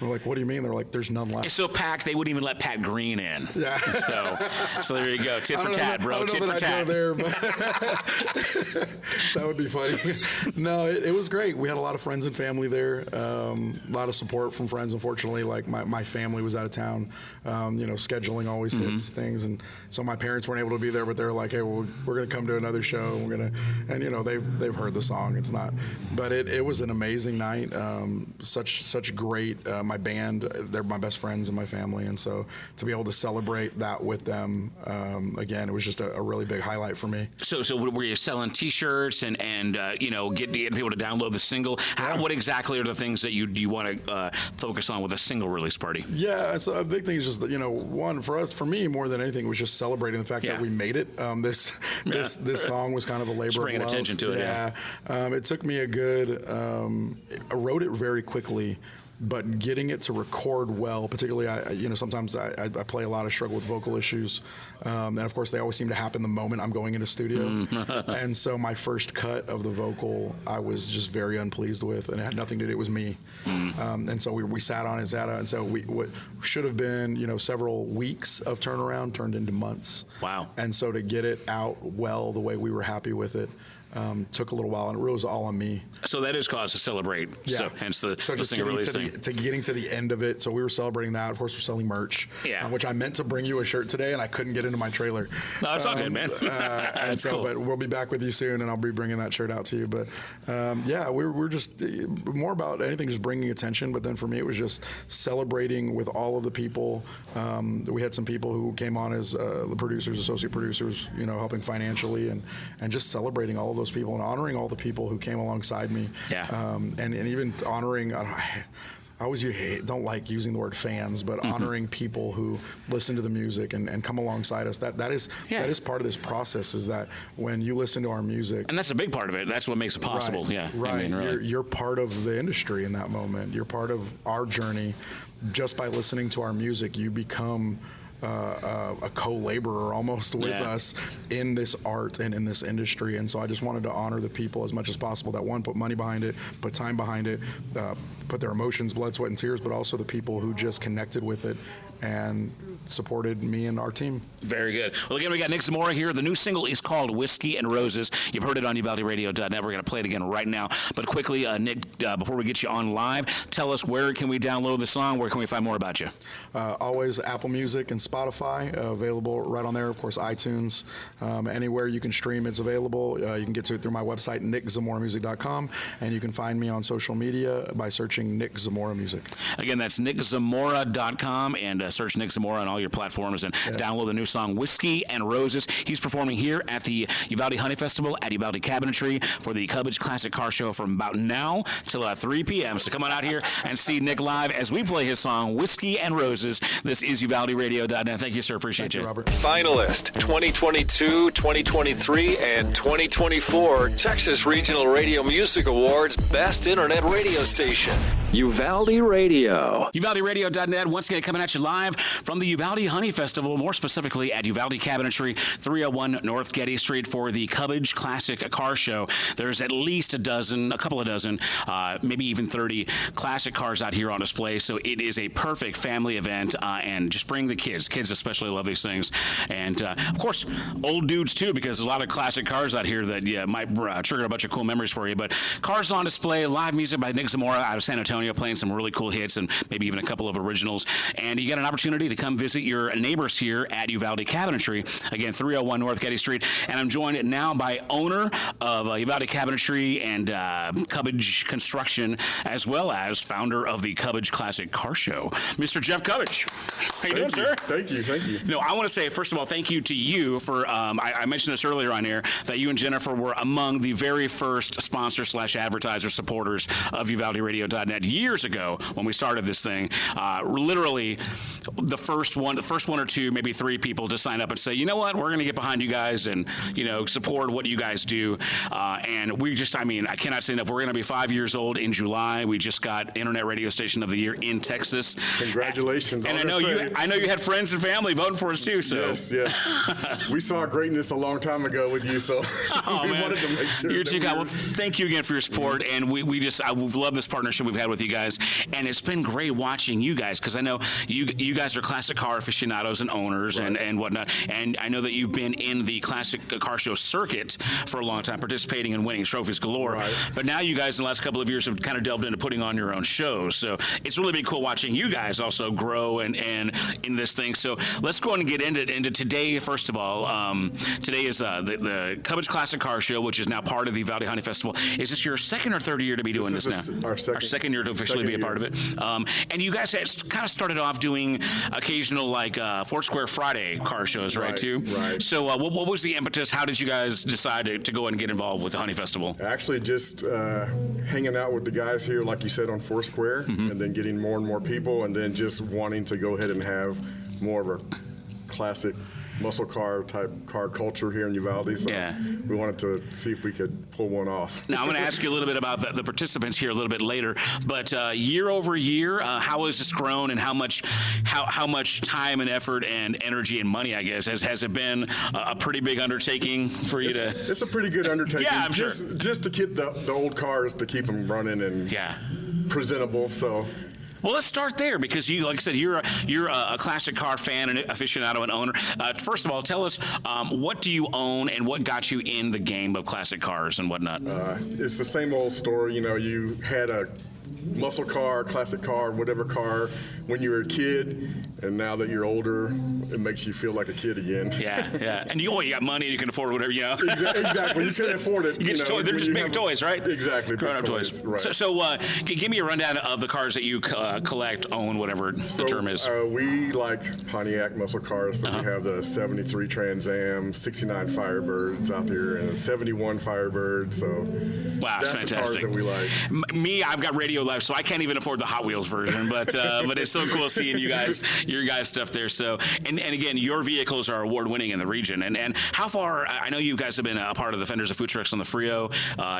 We're like, what do you mean? They're like, there's none left. It's so packed, they wouldn't even let Pat Green in. Yeah. So there you go. Tit for tat, bro. Tit for tat. There, but that would be funny. No, it was great. We had a lot of friends and family there. A lot of support from friends. Unfortunately, like my family was out of town. Scheduling always hits things, and so my parents weren't able to be there. But they're like, hey, well, we're gonna come to another show. And they've heard the song. It's not, but it was an amazing night. Such great. My band, they're my best friends in my family, and so to be able to celebrate that with them, again, it was just a really big highlight for me. So were you selling T-shirts and get people to download the single? Yeah. What exactly are the things that you want to focus on with a single release party? Yeah, so a big thing is just that, one for me more than anything was just celebrating the fact that we made it. This song was kind of a labor just bringing of love. attention to it. Yeah, it took me a good. I wrote it very quickly. But getting it to record well, particularly, sometimes I play a lot of struggle with vocal issues, and of course they always seem to happen the moment I'm going into studio. And so my first cut of the vocal, I was just very unpleased with, and it had nothing to do. It was me. And so we sat on it, and so what should have been several weeks of turnaround turned into months. Wow. And so to get it out well the way we were happy with it. Took a little while, and it was all on me. So that is cause to celebrate. Yeah. So hence the just single release thing. getting to the end of it. So we were celebrating that. Of course, we're selling merch. Yeah. Which I meant to bring you a shirt today, and I couldn't get into my trailer. No, it's all good, man. And so, cool. But we'll be back with you soon, and I'll be bringing that shirt out to you. But we're just more about anything, just bringing attention. But then for me, it was just celebrating with all of the people. We had some people who came on as the producers, associate producers, helping financially, and just celebrating all of those people and honoring all the people who came alongside me. Yeah. And even honoring, I always don't like using the word fans, but honoring people who listen to the music and come alongside us. That is part of this process, is that when you listen to our music. And that's a big part of it. That's what makes it possible. Right, yeah. Right. I mean, really. You're part of the industry in that moment. You're part of our journey. Just by listening to our music, you become a co-laborer almost with us in this art and in this industry. And so I just wanted to honor the people as much as possible that, one, put money behind it, put time behind it, put their emotions, blood, sweat, and tears, but also the people who just connected with it and supported me and our team. Very good. Well, again, we got Nick Zamora here. The new single is called Whiskey and Roses. You've heard it on UvaldeRadio.net. We're going to play it again right now. But quickly, Nick, before we get you on live, tell us, where can we download the song? Where can we find more about you? Always Apple Music and Spotify, available right on there. Of course, iTunes. Anywhere you can stream, it's available. You can get to it through my website, nickzamoramusic.com, and you can find me on social media by searching Nick Zamora Music. Again, that's nickzamora.com, and search Nick Zamora on all your platforms and download the new song Whiskey and Roses. He's performing here at the Uvalde Honey Festival at Uvalde Cabinetry for the Cubbage Classic Car Show from about now till 3 p.m. So come on out here and see Nick live as we play his song Whiskey and Roses. This is UvaldeRadio.net. Thank you, sir. Appreciate you. Robert. Finalist 2022, 2023, and 2024 Texas Regional Radio Music Awards Best Internet Radio Station. Uvalde Radio. UvaldeRadio.net, once again coming at you live from the Uvalde Honey Festival, more specifically at Uvalde Cabinetry, 301 North Getty Street for the Cubbage Classic Car Show. There's at least a couple of dozen, maybe even 30 classic cars out here on display, so it is a perfect family event, and just bring the kids. Kids especially love these things. And, of course, old dudes, too, because there's a lot of classic cars out here that might trigger a bunch of cool memories for you. But cars on display, live music by Nick Zamora out of San Antonio, playing some really cool hits and maybe even a couple of originals. And you get an opportunity to come visit your neighbors here at Uvalde Cabinetry. Again, 301 North Getty Street. And I'm joined now by owner of Uvalde Cabinetry and Cubbage Construction, as well as founder of the Cubbage Classic Car Show, Mr. Jeff Cubbage. How you doing, sir? Thank you. No, I want to say, first of all, thank you to you for, I mentioned this earlier on air, that you and Jennifer were among the very first sponsor/advertiser supporters of UvaldeRadio.net years ago when we started this thing. Literally, the first one or two, maybe three people to sign up and say, you know what, we're going to get behind you guys and, support what you guys do. And we just, I cannot say enough. We're going to be 5 years old in July. We just got Internet Radio Station of the Year in Texas. Congratulations. And I know you had friends and family voting for us too. So yes. We saw greatness a long time ago with you, so we wanted to make sure. Well, thank you again for your support, and we've loved this partnership we've had with you guys, and it's been great watching you guys, because I know you guys are classic car aficionados and owners, right, and whatnot, and I know that you've been in the classic car show circuit for a long time, participating and winning trophies galore. Right. But now you guys in the last couple of years have kind of delved into putting on your own shows, so it's really been cool watching you guys also grow and in this thing. So let's go on and get into today. First of all, today is the Cubbage Classic Car Show, which is now part of the Uvalde Honey Festival. Is this your second or third year to be doing this now? Our second year to officially be a part of it. And you guys had kind of started off doing occasional Fort Square Friday car shows, right, too? Right. So what was the impetus? How did you guys decide to go and get involved with the Honey Festival? Actually, just hanging out with the guys here, like you said, on Fort Square, and then getting more and more people, and then just wanting to go ahead and have more of a classic muscle car type car culture here in Uvalde. So we wanted to see if we could pull one off. Now I'm going to ask you a little bit about the participants here a little bit later, but year over year, how has this grown, and how much time and effort and energy and money, I guess, has it been a pretty big undertaking for you to? It's a pretty good undertaking. Yeah, I'm sure. Just to keep the old cars, to keep them running and presentable. So. Well, let's start there, because you, like I said, you're a classic car fan and aficionado and owner. First of all, tell us what do you own and what got you in the game of classic cars and whatnot? It's the same old story. You had a muscle car, classic car, whatever car when you were a kid, and now that you're older, it makes you feel like a kid again. Yeah. And you got money, you can afford whatever, Exactly. You can afford it. You get toys. They're just big toys, right? Exactly. Grown-up toys. Right. So give me a rundown of the cars that you collect, own, whatever the term is. We like Pontiac muscle cars. So we have the 73 Trans Am, 69 Firebirds out there, and a 71 Firebird. So wow, that's fantastic. The cars that we like. Me, I've got Radio Life, so I can't even afford the Hot Wheels version, but it's so cool seeing your guys stuff there. So and again, your vehicles are award winning in the region. And how far? I know you guys have been a part of the Fenders of Food Trucks on the Frio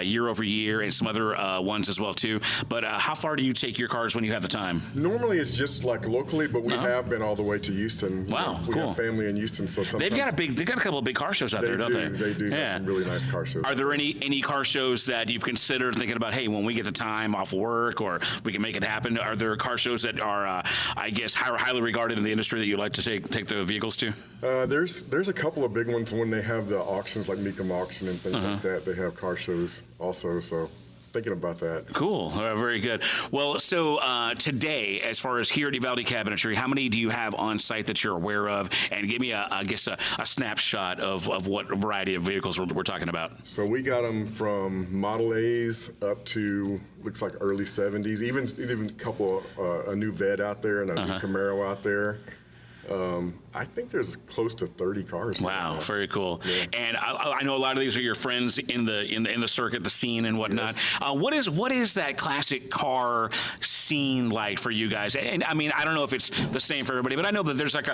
year over year, and some other ones as well too. But how far do you take your cars when you have the time? Normally it's just like locally, but we have been all the way to Houston. Wow, we have family in Houston, so they've got a couple of big car shows out there, don't they? They do have some really nice car shows. Are there any car shows that you've considered thinking about? Hey, when we get the time off work, or we can make it happen. Are there car shows that are, I guess, highly regarded in the industry that you'd like to take the vehicles to? There's a couple of big ones when they have the auctions, like Meekum Auction and things like that. They have car shows also, so thinking about that. Cool. Very good. Well, so today, as far as here at Uvalde Cabinetry, how many do you have on site that you're aware of? And give me, I guess, a snapshot of what variety of vehicles we're talking about. So we got them from Model A's up to, looks like early 70s, even a couple, a new Vet out there and a new Camaro out there. I think there's close to 30 cars. Wow, very cool. Yeah. And I know a lot of these are your friends in the circuit, the scene and whatnot. Yes. What is that classic car scene like for you guys? And I mean, I don't know if it's the same for everybody, but I know that there's like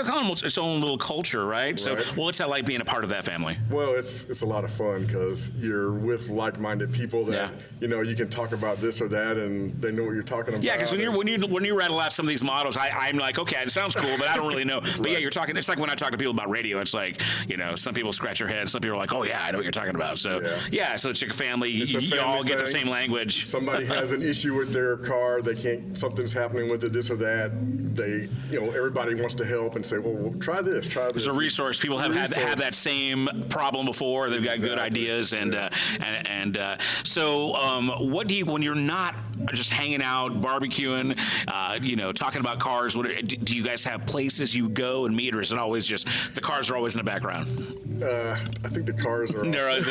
almost its own little culture, right? So, what's that like being a part of that family? Well, it's a lot of fun because you're with like-minded people that you can talk about this or that, and they know what you're talking about. Yeah, because when you rattle out some of these models, I'm like, okay, it sounds cool, but I don't really know. But yeah, you're talking. It's like when I talk to people about radio. It's like some people scratch their head. Some people are like, oh yeah, I know what you're talking about. So so it's like a family. You all get the same language. Somebody has an issue with their car. They can't. Something's happening with it. This or that. They, everybody wants to help and say, well, try this. There's a resource. People have had that same problem before. They've got good ideas so what do you, when you're not just hanging out, barbecuing, talking about cars, do you guys have places you go and meet, or is it always just the cars are always in the background? I think the cars are. That's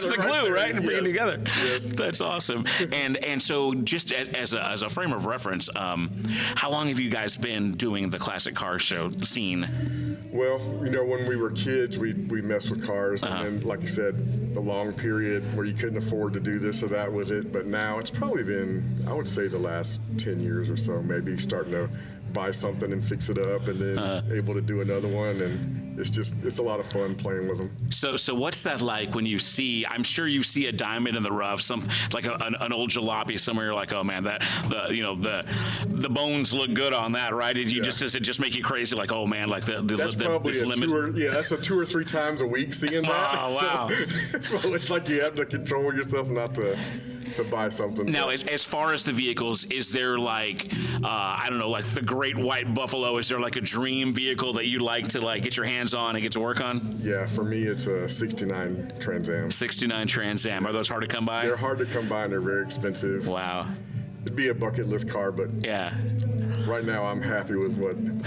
the glue, right? And bringing together. Yes. That's awesome. And so just as a frame of reference, how long have you guys been doing the classic car show scene? Well, when we were kids, we messed with cars, and then, like you said, the long period where you couldn't afford to do this or that with it. But now it's probably been, I would say, the last 10 years or so, maybe starting to buy something and fix it up, and then able to do another one, and it's a lot of fun playing with them. So what's that like when you see? I'm sure you see a diamond in the rough, some like an old jalopy somewhere. You're like, oh man, the bones look good on that, right? Does it just make you crazy? Like, oh man, like that's probably a limit. That's a 2 or 3 times a week seeing that. Oh wow! So it's like you have to control yourself not to buy something. Now, as far as the vehicles, is there like, I don't know, like the Great White Buffalo? Is there like a dream vehicle that you like to like get your hands on and get to work on? Yeah, for me, it's a 69 Trans Am. 69 Trans Am. Are those hard to come by? They're hard to come by and they're very expensive. Wow. It'd be a bucket list car, but right now I'm happy with what I'm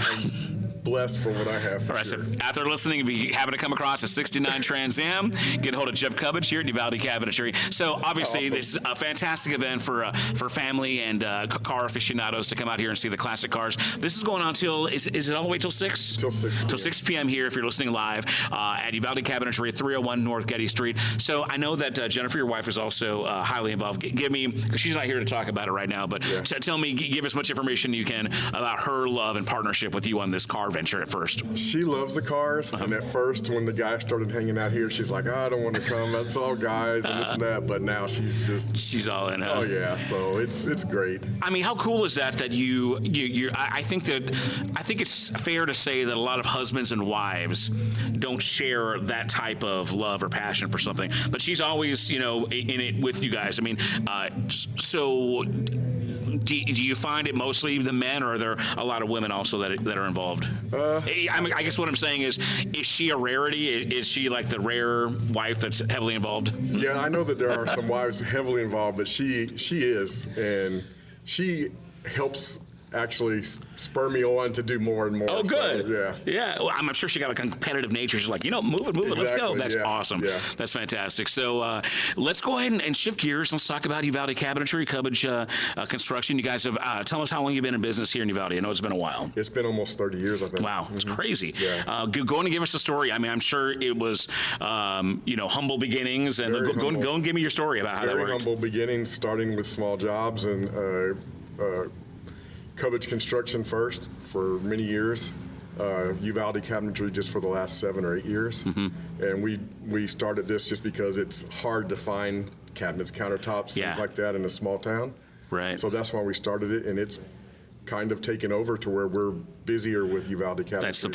blessed for what I have. For sure. So out there listening, if you happen to come across a 69 Trans Am, get a hold of Jeff Cubbage here at Uvalde Cabinetry. So obviously, this is a fantastic event for family and car aficionados to come out here and see the classic cars. This is going on till is it all the way till 6? Till 6. Till 6 p.m. here if you're listening live at Uvalde Cabinetry at 301 North Getty Street. So I know that Jennifer, your wife, is also highly involved. Give me, because she's not here to talk about it right now, but tell me, give as much information you can about her love and partnership with you on this car venture at first. She loves the cars, and at first when the guys started hanging out here, she's like, I don't want to come, that's all guys and this and that, but now she's all in. Oh yeah, so it's great. I mean, how cool is that you I think it's fair to say that a lot of husbands and wives don't share that type of love or passion for something, but she's always, in it with you guys. I mean, so do you find it mostly the men, or are there a lot of women also that are involved? I guess what I'm saying is she a rarity? Is she like the rare wife that's heavily involved? Yeah, I know that there are some wives heavily involved, but she is, and she helps actually spur me on to do more and more. Oh, good. So, yeah. Well, I'm sure she got a competitive nature. She's like, move it, let's go. That's awesome. Yeah. That's fantastic. So let's go ahead and shift gears. Let's talk about Uvalde Cabinetry, Cubbage Construction. You guys have, tell us how long you've been in business here in Uvalde. I know it's been a while. It's been almost 30 years, I think. Wow, it's crazy. Yeah. Go on and give us a story. I mean, I'm sure it was, humble beginnings. And go and give me your story about how that worked. Very humble beginnings, starting with small jobs and Cubbage Construction first for many years, Uvalde Cabinetry just for the last 7 or 8 years. Mm-hmm. And we started this just because it's hard to find cabinets, countertops, things like that in a small town. Right. So that's why we started it, and it's kind of taken over to where we're busier with Uvalde Cabinetry. That's the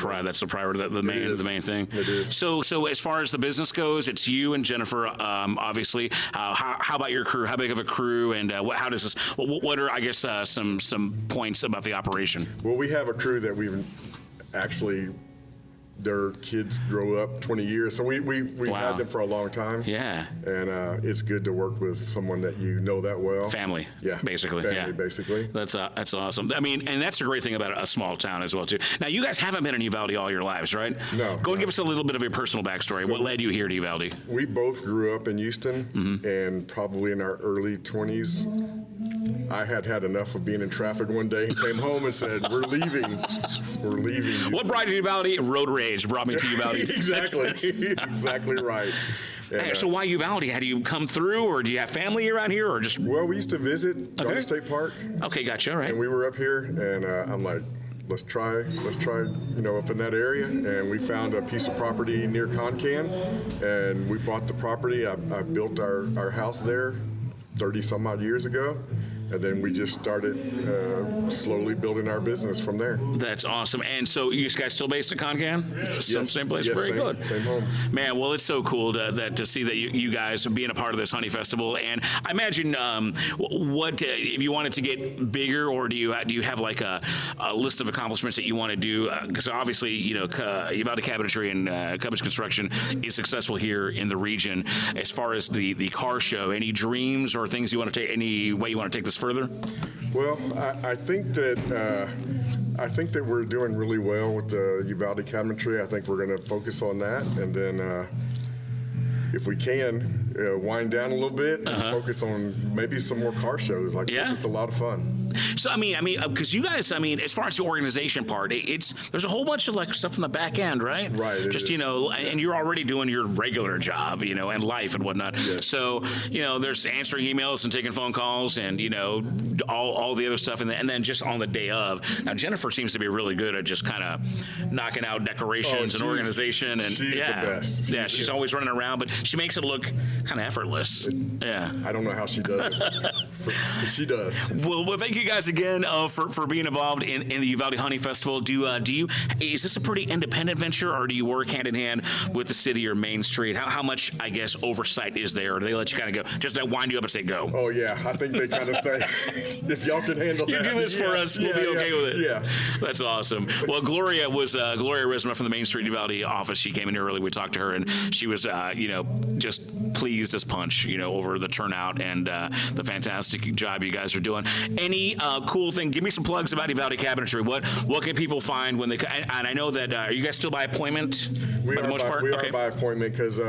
priority, the main thing. It is. So as far as the business goes, it's you and Jennifer, obviously. How about your crew? How big of a crew, and how does this? What are, I guess, some points about the operation? Well, we have a crew that we've actually. Their kids grow up 20 years, so we had them for a long time. Yeah, and it's good to work with someone that you know that well. Family, basically. Basically. That's awesome. I mean, and that's the great thing about a small town as well too. Now, you guys haven't been in Uvalde all your lives, right? No. Go and give us a little bit of your personal backstory. So what led you here to Uvalde? We both grew up in Houston, and probably in our early 20s. I had enough of being in traffic one day and came home and said, we're leaving. Houston. What brought you to Uvalde? Road rage brought me to Uvalde. Exactly. Exactly right. And, so why Uvalde? How do you come through, or do you have family around here, or just? Well, we used to visit Garden State Park. Okay, gotcha. Right. And we were up here, and I'm like, let's try, up in that area. And we found a piece of property near Concan, and we bought the property. I built our house there 30 some odd years ago. And then we just started slowly building our business from there. That's awesome. And so you guys still based in Concan? Yes. Same place? Yes, Very good. Same home. Man, well, it's so cool to see that you guys being a part of this Honey Festival. And I imagine what if you wanted to get bigger, or do you have like a list of accomplishments that you want to do? Because obviously, Uvalde Cabinetry and Cubbage Construction is successful here in the region. As far as the car show, any dreams or things you want to take, any way you want to take this further? Well, I think that we're doing really well with the Uvalde Cabinetry. I think we're going to focus on that, and then if we can, wind down a little bit and focus on maybe some more car shows like this. It's a lot of fun. So I mean, because you guys, as far as the organization part, there's a whole bunch of like stuff from the back end, right? Right. Just and you're already doing your regular job, and life and whatnot. Yes. So there's answering emails and taking phone calls and all the other stuff, and then just on the day of. Now Jennifer seems to be really good at just kind of knocking out decorations and organization, and she's the best. She's always running around, but she makes it look kind of effortless. I don't know how she does it. She does. Well, thank you guys again for being involved in the Uvalde Honey Festival. Is this a pretty independent venture, or do you work hand in hand with the city or Main Street? How much, I guess, oversight is there? Or do they let you kind of go, just wind you up and say go? Oh yeah, I think they kind of say, if y'all can handle you that, do this for us, we'll be okay with it. Yeah, that's awesome. Well, Gloria Resma from the Main Street Uvalde office. She came in here early. We talked to her, and she was just pleased as punch, over the turnout and the fantastic job you guys are doing. Any cool thing? Give me some plugs about Uvalde Cabinetry. What can people find when they? And I know that are you guys still by appointment? We for the most part? We are by appointment because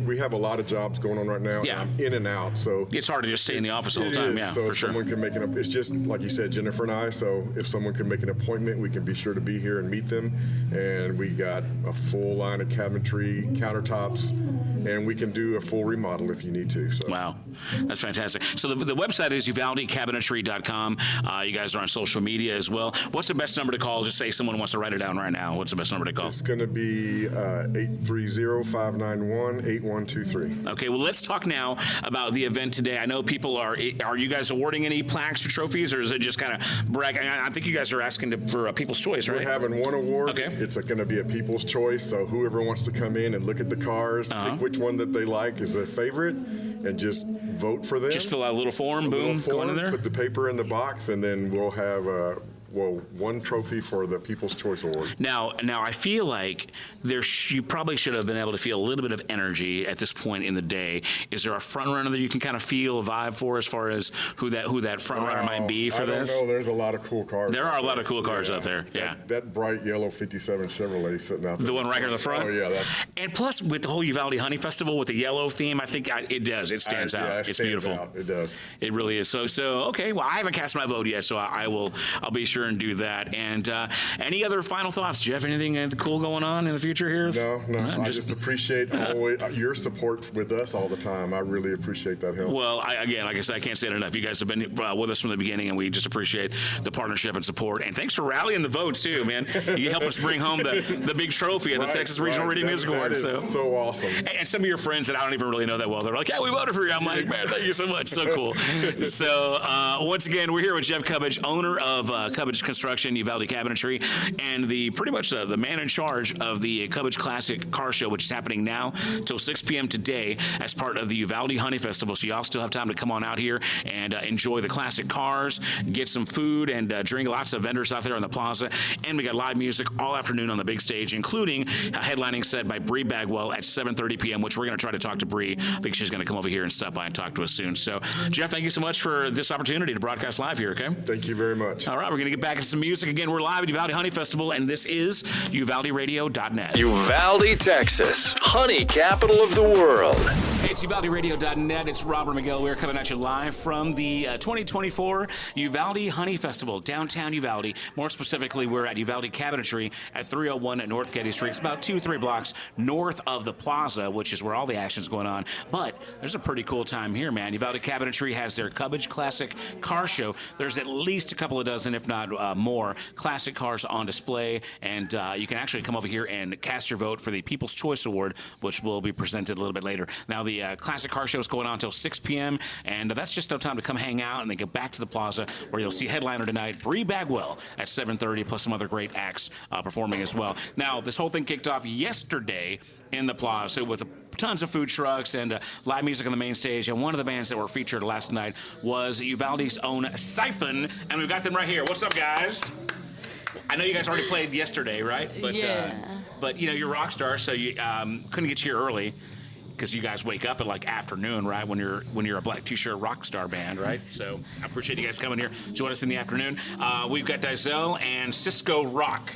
we have a lot of jobs going on right now. Yeah. And I'm in and out, so it's hard to just stay in the office the whole time. Yeah, so for if sure. someone can make it's just like you said, Jennifer and I. So if someone can make an appointment, we can be sure to be here and meet them. And we got a full line of cabinetry, countertops, and we can do a full remodel if you need to. So. Wow, that's fantastic. So the website is UvaldeCabinetry.com. You guys are on social media as well. What's the best number to call? Just say someone wants to write it down right now. What's the best number to call? It's going to be 830-591-8123. Okay, well, let's talk now about the event today. I know people are you guys awarding any plaques or trophies, or is it just kind of brag? I think you guys are asking for a People's Choice, right? We're having one award. Okay. It's going to be a People's Choice, so whoever wants to come in and look at the cars, pick which one that they like is their favorite, and just vote for them. Just fill out a little form, boom, go in there. Put the paper in the box, and then we'll have one trophy for the People's Choice Award. Now I feel like you probably should have been able to feel a little bit of energy at this point in the day. Is there a front runner that you can kind of feel a vibe for, as far as who that front runner might be for this? I don't know. There's a lot of cool cars. There are a lot of cool cars out there. Yeah. That bright yellow '57 Chevrolet sitting out there. The one right here in the front. Oh yeah, and plus with the whole Uvalde Honey Festival with the yellow theme, I think it does. It stands out. Yeah, it's beautiful. It does. It really is. So okay. Well, I haven't cast my vote yet, so I'll be sure and do that. And any other final thoughts, Jeff? Anything cool going on in the future here? No. I just appreciate your support with us all the time. I really appreciate that help. Well, again, like I said, I can't say it enough. You guys have been with us from the beginning, and we just appreciate the partnership and support. And thanks for rallying the votes too, man. You helped us bring home the big trophy at the Texas Regional Radio Music Awards. So awesome. And some of your friends that I don't even really know that well, they're like, "Yeah, we voted for you." I'm like, "Man, thank you so much. So cool." So once again, we're here with Jeff Cubbage, owner of Cubbage Construction, Uvalde Cabinetry, and pretty much the man in charge of the Cubbage Classic Car Show, which is happening now till 6 p.m. today as part of the Uvalde Honey Festival. So y'all still have time to come on out here and enjoy the classic cars, get some food and drink. Lots of vendors out there on the plaza, and we got live music all afternoon on the big stage, including a headlining set by Bri Bagwell at 7:30 p.m., which we're going to try to talk to Bri. I think she's going to come over here and stop by and talk to us soon. So, Jeff, thank you so much for this opportunity to broadcast live here, okay? Thank you very much. All right, we're going to get back into some music. Again, we're live at Uvalde Honey Festival, and this is UvaldeRadio.net. Uvalde, Texas, honey capital of the world. Hey, it's UvaldeRadio.net. It's Robert Miguel. We're coming at you live from the 2024 Uvalde Honey Festival, downtown Uvalde. More specifically, we're at Uvalde Cabinetry at 301 North Getty Street. It's about 2-3 blocks north of the plaza, which is where all the action's going on. But there's a pretty cool time here, man. Uvalde Cabinetry has their Cubbage Classic Car Show. There's at least a couple of dozen, if not more, classic cars on display, and you can actually come over here and cast your vote for the People's Choice Award, which will be presented a little bit later. Now, the Classic Car Show is going on until 6 p.m., and that's just enough time to come hang out and then get back to the plaza, where you'll see headliner tonight, Bri Bagwell, at 7:30, plus some other great acts performing as well. Now, this whole thing kicked off yesterday in the plaza with tons of food trucks and live music on the main stage, and one of the bands that were featured last night was Uvalde's own Syphon, and we've got them right here. What's up, guys? I know you guys already played yesterday, right? But, but you're rock stars, so you couldn't get you here early because you guys wake up at like afternoon, right? When you're a black t-shirt rock star band, right? So I appreciate you guys coming here. Join us in the afternoon. We've got Dizelle and Cisco Rock.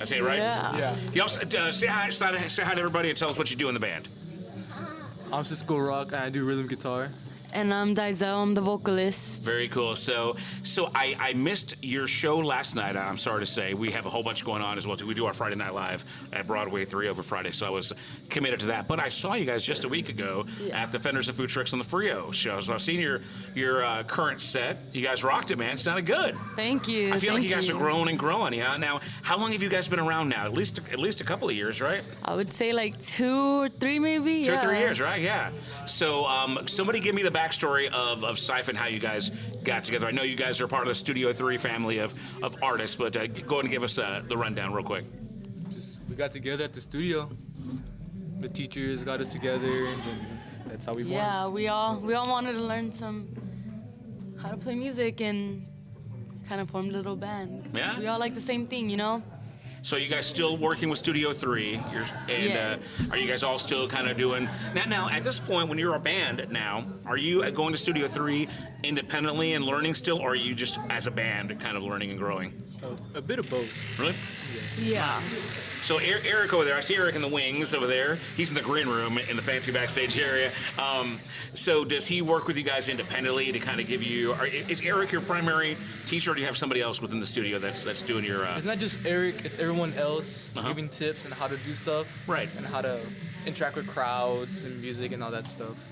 I say it right? Yeah. You also say hi to everybody and tell us what you do in the band. I'm Cisco Rock, and I do rhythm guitar. And I'm Dizel. I'm the vocalist. Very cool. So I missed your show last night. I'm sorry to say. We have a whole bunch going on as well, too. We do our Friday Night Live at Broadway 3 over Friday, so I was committed to that. But I saw you guys just a week ago at the Fenders and Food Trucks on the Frio show. So I've seen your current set. You guys rocked it, man. It sounded good. Thank you. I feel like you guys are growing and growing. Yeah. Now, how long have you guys been around now? At least a couple of years, right? I would say like 2 or 3 maybe. 2 or 3 years, right? Yeah. So somebody give me the backstory of Syphon, how you guys got together. I know you guys are part of the Studio 3 family of artists, but go ahead and give us the rundown real quick. We got together at the studio. The teachers got us together, and then that's how we formed. Yeah, we all wanted to learn how to play music, and kind of formed a little band. Yeah. We all like the same thing, you know? So you guys still working with Studio 3, Yes. Are you guys all still kind of doing now? At this point, when you're a band now, are you going to Studio 3 independently and learning still, or are you just as a band kind of learning and growing? A bit of both. Really? Yes. Yeah. So Eric over there, I see Eric in the wings over there. He's in the green room in the fancy backstage area. So does he work with you guys independently to kind of give you? Is Eric your primary teacher, or do you have somebody else within the studio that's doing your? It's not just Eric; it's everyone else giving tips on how to do stuff, right? And how to interact with crowds and music and all that stuff.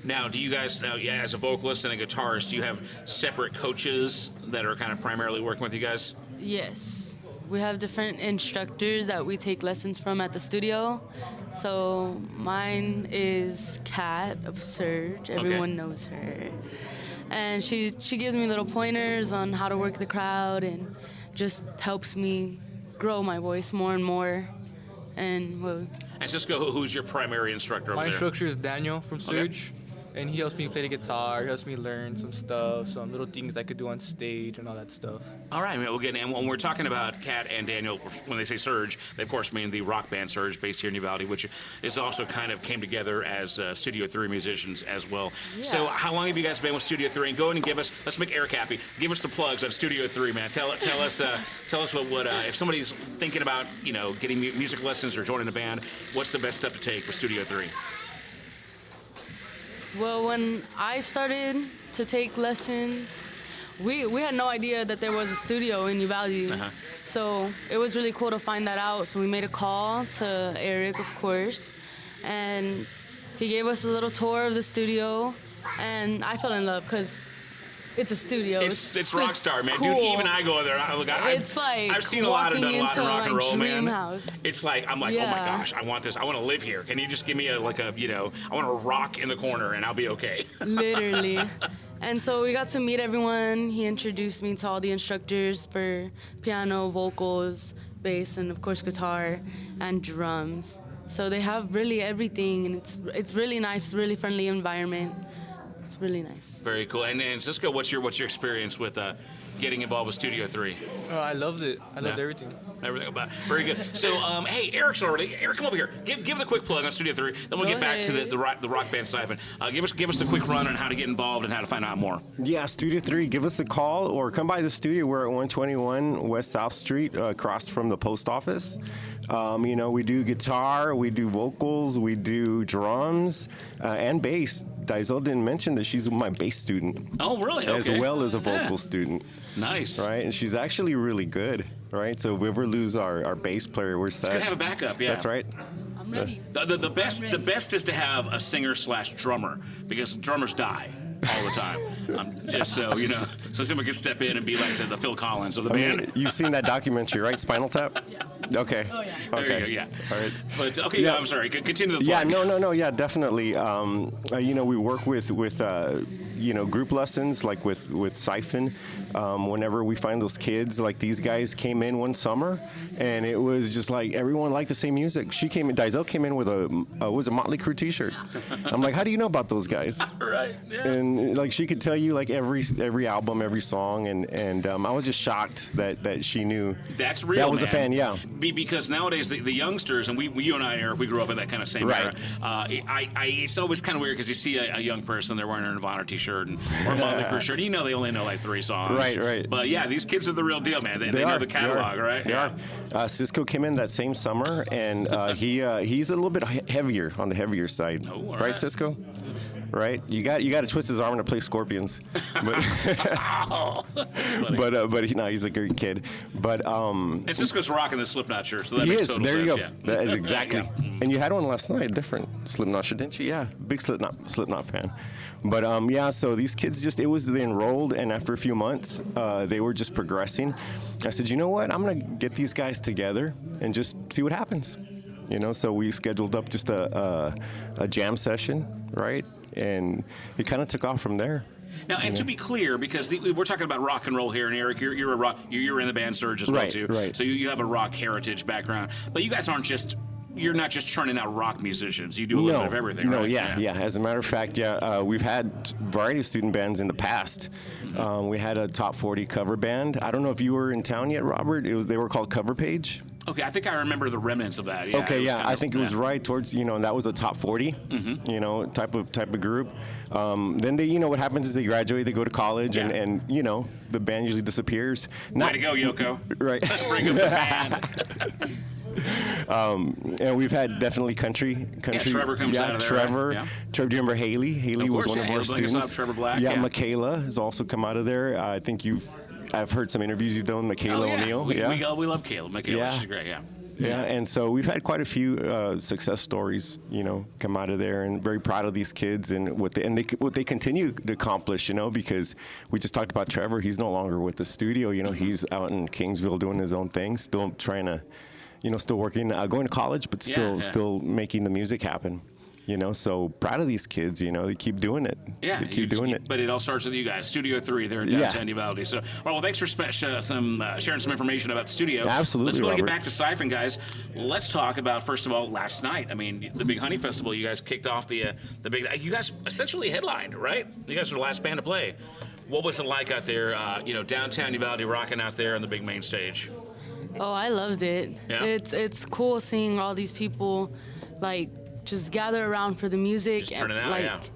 Now, do you guys, as a vocalist and a guitarist, do you have separate coaches that are kind of primarily working with you guys? Yes. We have different instructors that we take lessons from at the studio. So mine is Kat of Surge. Everyone knows her. And she gives me little pointers on how to work the crowd and just helps me grow my voice more and more. And Cisco, who's your primary instructor over My there? instructor is Daniel from Surge. And he helps me play the guitar, he helps me learn some stuff, some little things I could do on stage and all that stuff. All right, and when we're talking about Kat and Daniel, when they say Surge, they of course mean the rock band Surge, based here in Uvalde, which is also kind of came together as Studio 3 musicians as well. Yeah. So how long have you guys been with Studio 3? And go ahead and give us, let's make Eric happy, give us the plugs on Studio 3, man. Tell us what if somebody's thinking about, getting music lessons or joining a band, what's the best step to take with Studio 3? Well, when I started to take lessons, we had no idea that there was a studio in Uvalde. So it was really cool to find that out. So we made a call to Eric, of course, and he gave us a little tour of the studio, and I fell in love because it's a studio. It's rock star, man. Cool. Dude, even I go in there. It's like I've seen a lot of rock and roll, man. House. It's like I'm like, oh my gosh, I want this. I want to live here. Can you just give me I want to rock in the corner and I'll be okay. Literally. And so we got to meet everyone. He introduced me to all the instructors for piano, vocals, bass, and of course guitar and drums. So they have really everything, and it's really nice, really friendly environment. It's really nice. Very cool. And Cisco, what's your experience with getting involved with Studio 3? Oh, I loved it. I loved everything. Everything about it. Very good. So, hey, Eric, come over here. Give the quick plug on Studio 3. Then we'll get back to the rock band Syphon. Give us the quick run on how to get involved and how to find out more. Yeah, Studio 3. Give us a call or come by the studio. We're at 121 West South Street, across from the post office. We do guitar, we do vocals, we do drums, and bass. Dizel didn't mention that she's my bass student. Oh, really? Okay. As well as a vocal student. Nice. Right, and she's actually really good. Right, so if we ever lose our bass player, we're set. It's gonna have a backup. Yeah, that's right. I'm ready. The best is to have a singer/drummer because drummers die all the time. Just so so someone can step in and be like the Phil Collins of the band. You've seen that documentary, right? Spinal Tap? Yeah. Okay. Oh, yeah. Okay. There you go, yeah. All right. But, okay, I'm sorry. Continue the plug. Yeah, no. Yeah, definitely. We work with group lessons, like with Syphon. Whenever we find those kids, like these guys came in one summer, and it was just like everyone liked the same music. Dizel came in with a Motley Crue T-shirt. I'm like, how do you know about those guys? Right. Yeah. And like she could tell you like every album, every song, and I was just shocked that she knew. That's real. That was man. a fan, yeah. Because nowadays the youngsters, and you and I, Eric, we grew up in that kind of same era. It's always kind of weird because you see a young person, they're wearing a Nirvana T-shirt or a Motley Crue shirt. They only know like 3 songs. Right. But yeah, these kids are the real deal, man. They know the catalog, right? They are. Cisco came in that same summer, and he's a little bit heavier on the heavier side. Oh, right, Cisco? right? You got to twist his arm to play Scorpions. But he's a great kid. But and Cisco's rocking the Slipknot shirt, so that he makes is. total There sense. you go. Yeah. That is exactly. And you had one last night, a different Slipknot shirt, didn't you? Yeah, big Slipknot fan. But so these kids they enrolled, and after a few months, they were just progressing. I said, you know what? I'm gonna get these guys together and just see what happens. So we scheduled up just a jam session, right? And it kind of took off from there. Now, and to be clear, because we're talking about rock and roll here, and Eric, you're a rock, you're in the band Surge as well too. Right. So you have a rock heritage background, but you guys you're not just churning out rock musicians. You do a little bit of everything, right? Yeah. As a matter of fact, we've had a variety of student bands in the past. Mm-hmm. We had a top 40 cover band. I don't know if you were in town yet, Robert. They were called Cover Page. Okay, I think I remember the remnants of that. I think it was right towards, and that was a top 40, type of group. Then they, what happens is they graduate, they go to college, and the band usually disappears. Way to go, Yoko. Right. Bring up the band. And we've had definitely country. Trevor comes out of there. Trevor. Right? Yeah. Trevor, do you remember Haley? Haley was one of our students. Trevor Black. Yeah, Michaela has also come out of there. I think I've heard some interviews you've done with Michaela O'Neill. We love Caleb. Michaela, she's great, Yeah, and so we've had quite a few success stories, come out of there, and very proud of these kids and what they continue to accomplish, because we just talked about Trevor. He's no longer with the studio, He's out in Kingsville doing his own thing, still trying to, still working, going to college, but still making the music happen. So proud of these kids, they keep doing it. Yeah, they keep doing it. But it all starts with you guys, Studio 3 there in downtown Uvalde. So, well, thanks for sharing some information about the studio. Absolutely, Let's go Robert. get back to Syphon, guys. Let's talk about, first of all, last night. I mean, the Big Honey Festival, you guys kicked off the big, you guys essentially headlined, right? You guys were the last band to play. What was it like out there, downtown Uvalde, rocking out there on the big main stage? Oh, I loved it. Yeah. It's cool seeing all these people, just gather around for the music. Just turning out,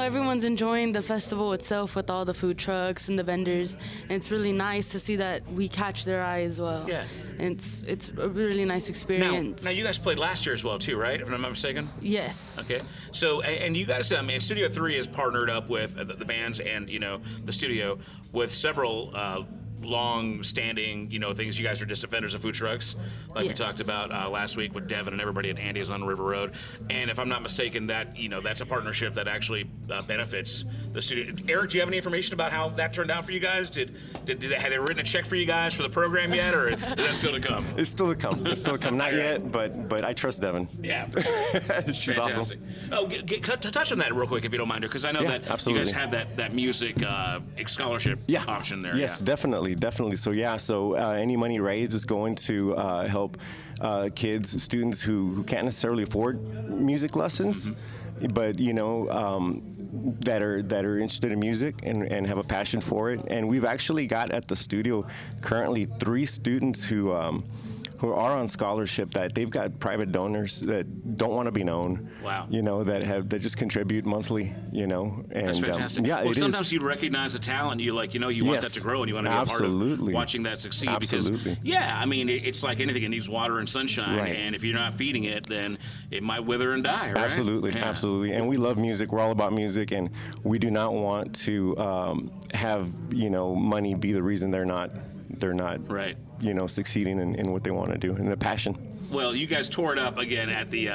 everyone's enjoying the festival itself with all the food trucks and the vendors. And it's really nice to see that we catch their eye as well. Yeah. And it's a really nice experience. Now you guys played last year as well too, right? If I'm not mistaken. Yes. Okay. So, and you guys, Studio 3 is partnered up with the bands and, the studio with several long-standing, things. You guys are just vendors of food trucks, like we talked about last week with Devin and everybody at Andy's on River Road. And if I'm not mistaken, that that's a partnership that actually benefits the studio. Eric, do you have any information about how that turned out for you guys? Have they written a check for you guys for the program yet, or is that still to come? It's still to come. Not yet, but I trust Devin. Yeah, she's fantastic. awesome. Touch on that real quick, if you don't mind, because I know that absolutely. you guys have that music scholarship option there. Yes, definitely. So any money raised is going to help students who can't necessarily afford music lessons, but that are interested in music and have a passion for it. And we've actually got at the studio currently 3 students who are on scholarship that they've got private donors that don't want to be known. Wow. That just contribute monthly. And that's fantastic. Well, sometimes you recognize a talent. You want that to grow, and you want to be a part of watching that succeed. Absolutely. Because it's like anything; it needs water and sunshine. Right. And if you're not feeding it, then it might wither and die. Right? Absolutely. And we love music. We're all about music, and we do not want to have money be the reason they're not right. Succeeding in what they want to do and the passion. Well, you guys tore it up again at the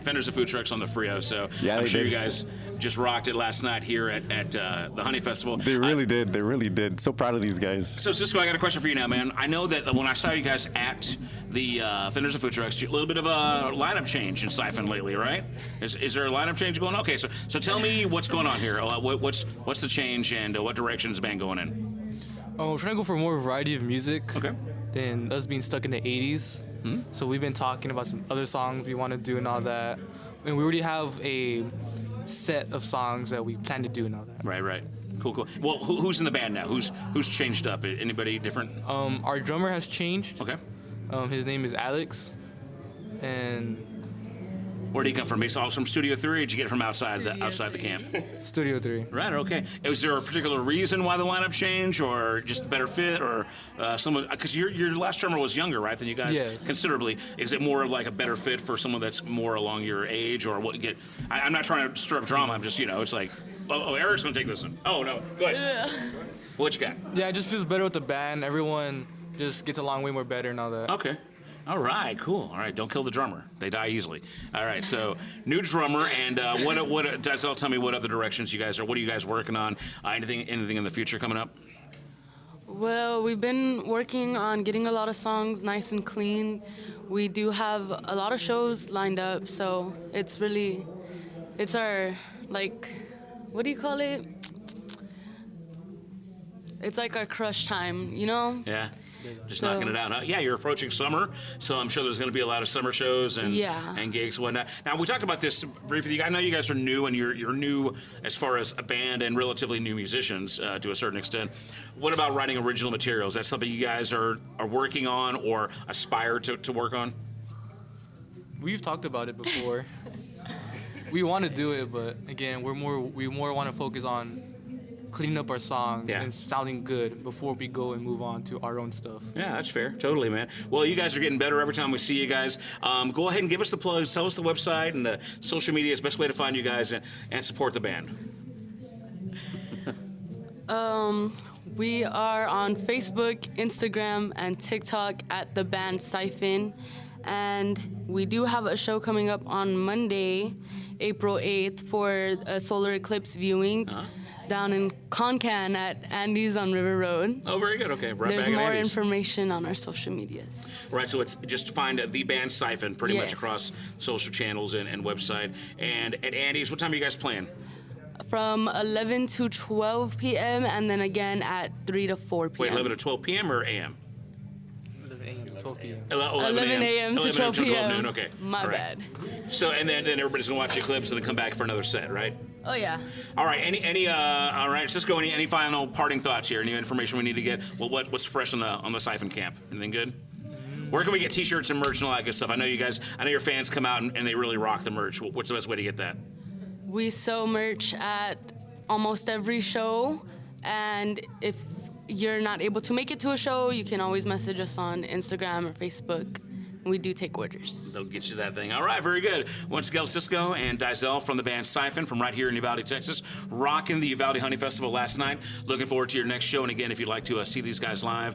Vendors of Food Trucks on the Frio, so I'm sure you guys just rocked it last night here at the Honey Festival. They really did. They really did. So proud of these guys. So, Cisco, I got a question for you now, man. I know that when I saw you guys at the Vendors of Food Trucks, a little bit of a lineup change in Syphon lately, right? Is there a lineup change going on? Okay, so tell me what's going on here. What's the change, and what direction is the band going in? We're trying to go for more variety of music than us being stuck in the 80s. So we've been talking about some other songs we want to do and all that. And we already have a set of songs that we plan to do and all that. Right. Cool. Well, who's in the band now? Who's changed up? Anybody different? Our drummer has changed. Okay. His name is Alex. And Where did he come from? He's also from Studio 3, or did you get it from outside the camp? Studio 3. Right, okay. Was there a particular reason why the lineup changed, or just a better fit, or someone, because your last drummer was younger, right, than you guys? Yes. Considerably. Is it more of like a better fit for someone that's more along your age, or what? I'm not trying to stir up drama, I'm just, it's like, oh, Eric's going to take this one. Oh, no, go ahead. Yeah. What you got? Yeah, it just feels better with the band. Everyone just gets along way more better and all that. Okay. All right, cool. All right, don't kill the drummer. They die easily. All right, so new drummer, and what Dizelle, tell me what other directions you guys are. What are you guys working on? Anything in the future coming up? Well, we've been working on getting a lot of songs nice and clean. We do have a lot of shows lined up, so it's our, like, what do you call it? It's like our crush time, you know? Yeah. Just knocking it out. Huh? Yeah, you're approaching summer, so I'm sure there's going to be a lot of summer shows and gigs and whatnot. Now, we talked about this briefly. I know you guys are new, and you're new as far as a band and relatively new musicians to a certain extent. What about writing original material? Is that something you guys are working on or aspire to work on? We've talked about it before. We want to do it, but again, we more want to focus on cleaning up our songs and sounding good before we go and move on to our own stuff. Yeah, that's fair. Totally, man. Well, you guys are getting better every time we see you guys. Go ahead and give us the plugs. Tell us the website and the social media is the best way to find you guys and support the band. We are on Facebook, Instagram, and TikTok at the band Syphon. And we do have a show coming up on Monday, April 8th, for a solar eclipse viewing. Down in Concan at Andy's on River Road. Oh, very good. Okay, right. There's more information on our social medias. Right, so it's just find the band Syphon pretty much across social channels and website. And at Andy's, what time are you guys playing? From 11 to 12 p.m. and then again at 3 to 4 p.m. Wait, 11 to 12 p.m. or a.m.? 11 a.m. to 12 p.m. 11 a.m. to 12 p.m. Noon. Okay. My bad. So, and then everybody's going to watch the eclipse and then come back for another set, right? Oh, yeah. All right. All right, Cisco, any final parting thoughts here? Any information we need to get? Well, what's fresh on the Syphon camp? Anything good? Where can we get T-shirts and merch and all that good stuff? I know your fans come out and they really rock the merch. What's the best way to get that? We sell merch at almost every show, and if you're not able to make it to a show, you can always message us on Instagram or Facebook. We do take orders. They'll get you that thing. All right, very good. Once again, Cisco and Dizelle from the band Syphon from right here in Uvalde, Texas, rocking the Uvalde Honey Festival last night. Looking forward to your next show. And again, if you'd like to see these guys live,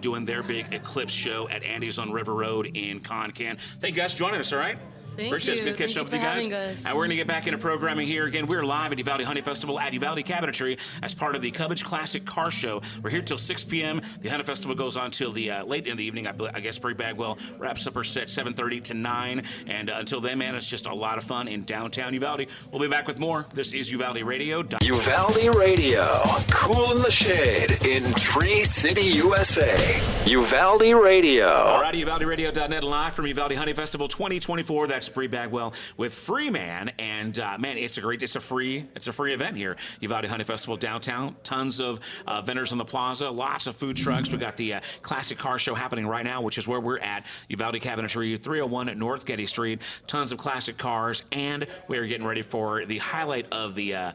doing their big Eclipse show at Andy's on River Road in Concan. Thank you guys for joining us, all right? Appreciate it. Good catching up with you guys. We're going to get back into programming here. Again, we're live at Uvalde Honey Festival at Uvalde Cabinetry as part of the Cubbage Classic Car Show. We're here till 6 p.m. The Honey Festival goes on till the late in the evening. I guess Bri Bagwell wraps up her set 7:30 to 9. And until then, man, it's just a lot of fun in downtown Uvalde. We'll be back with more. This is Uvalde Radio. Uvalde Radio. Cool in the shade in Tree City, USA. Uvalde Radio. All right, UvaldeRadio.net live from Uvalde Honey Festival 2024. That's Bri Bagwell with Freeman, and man, it's a free event here. Uvalde Honey Festival downtown, tons of vendors on the plaza, lots of food trucks. We got the classic car show happening right now, which is where we're at. Uvalde Cabinetry, 301 at North Getty Street. Tons of classic cars, and we are getting ready for the highlight of the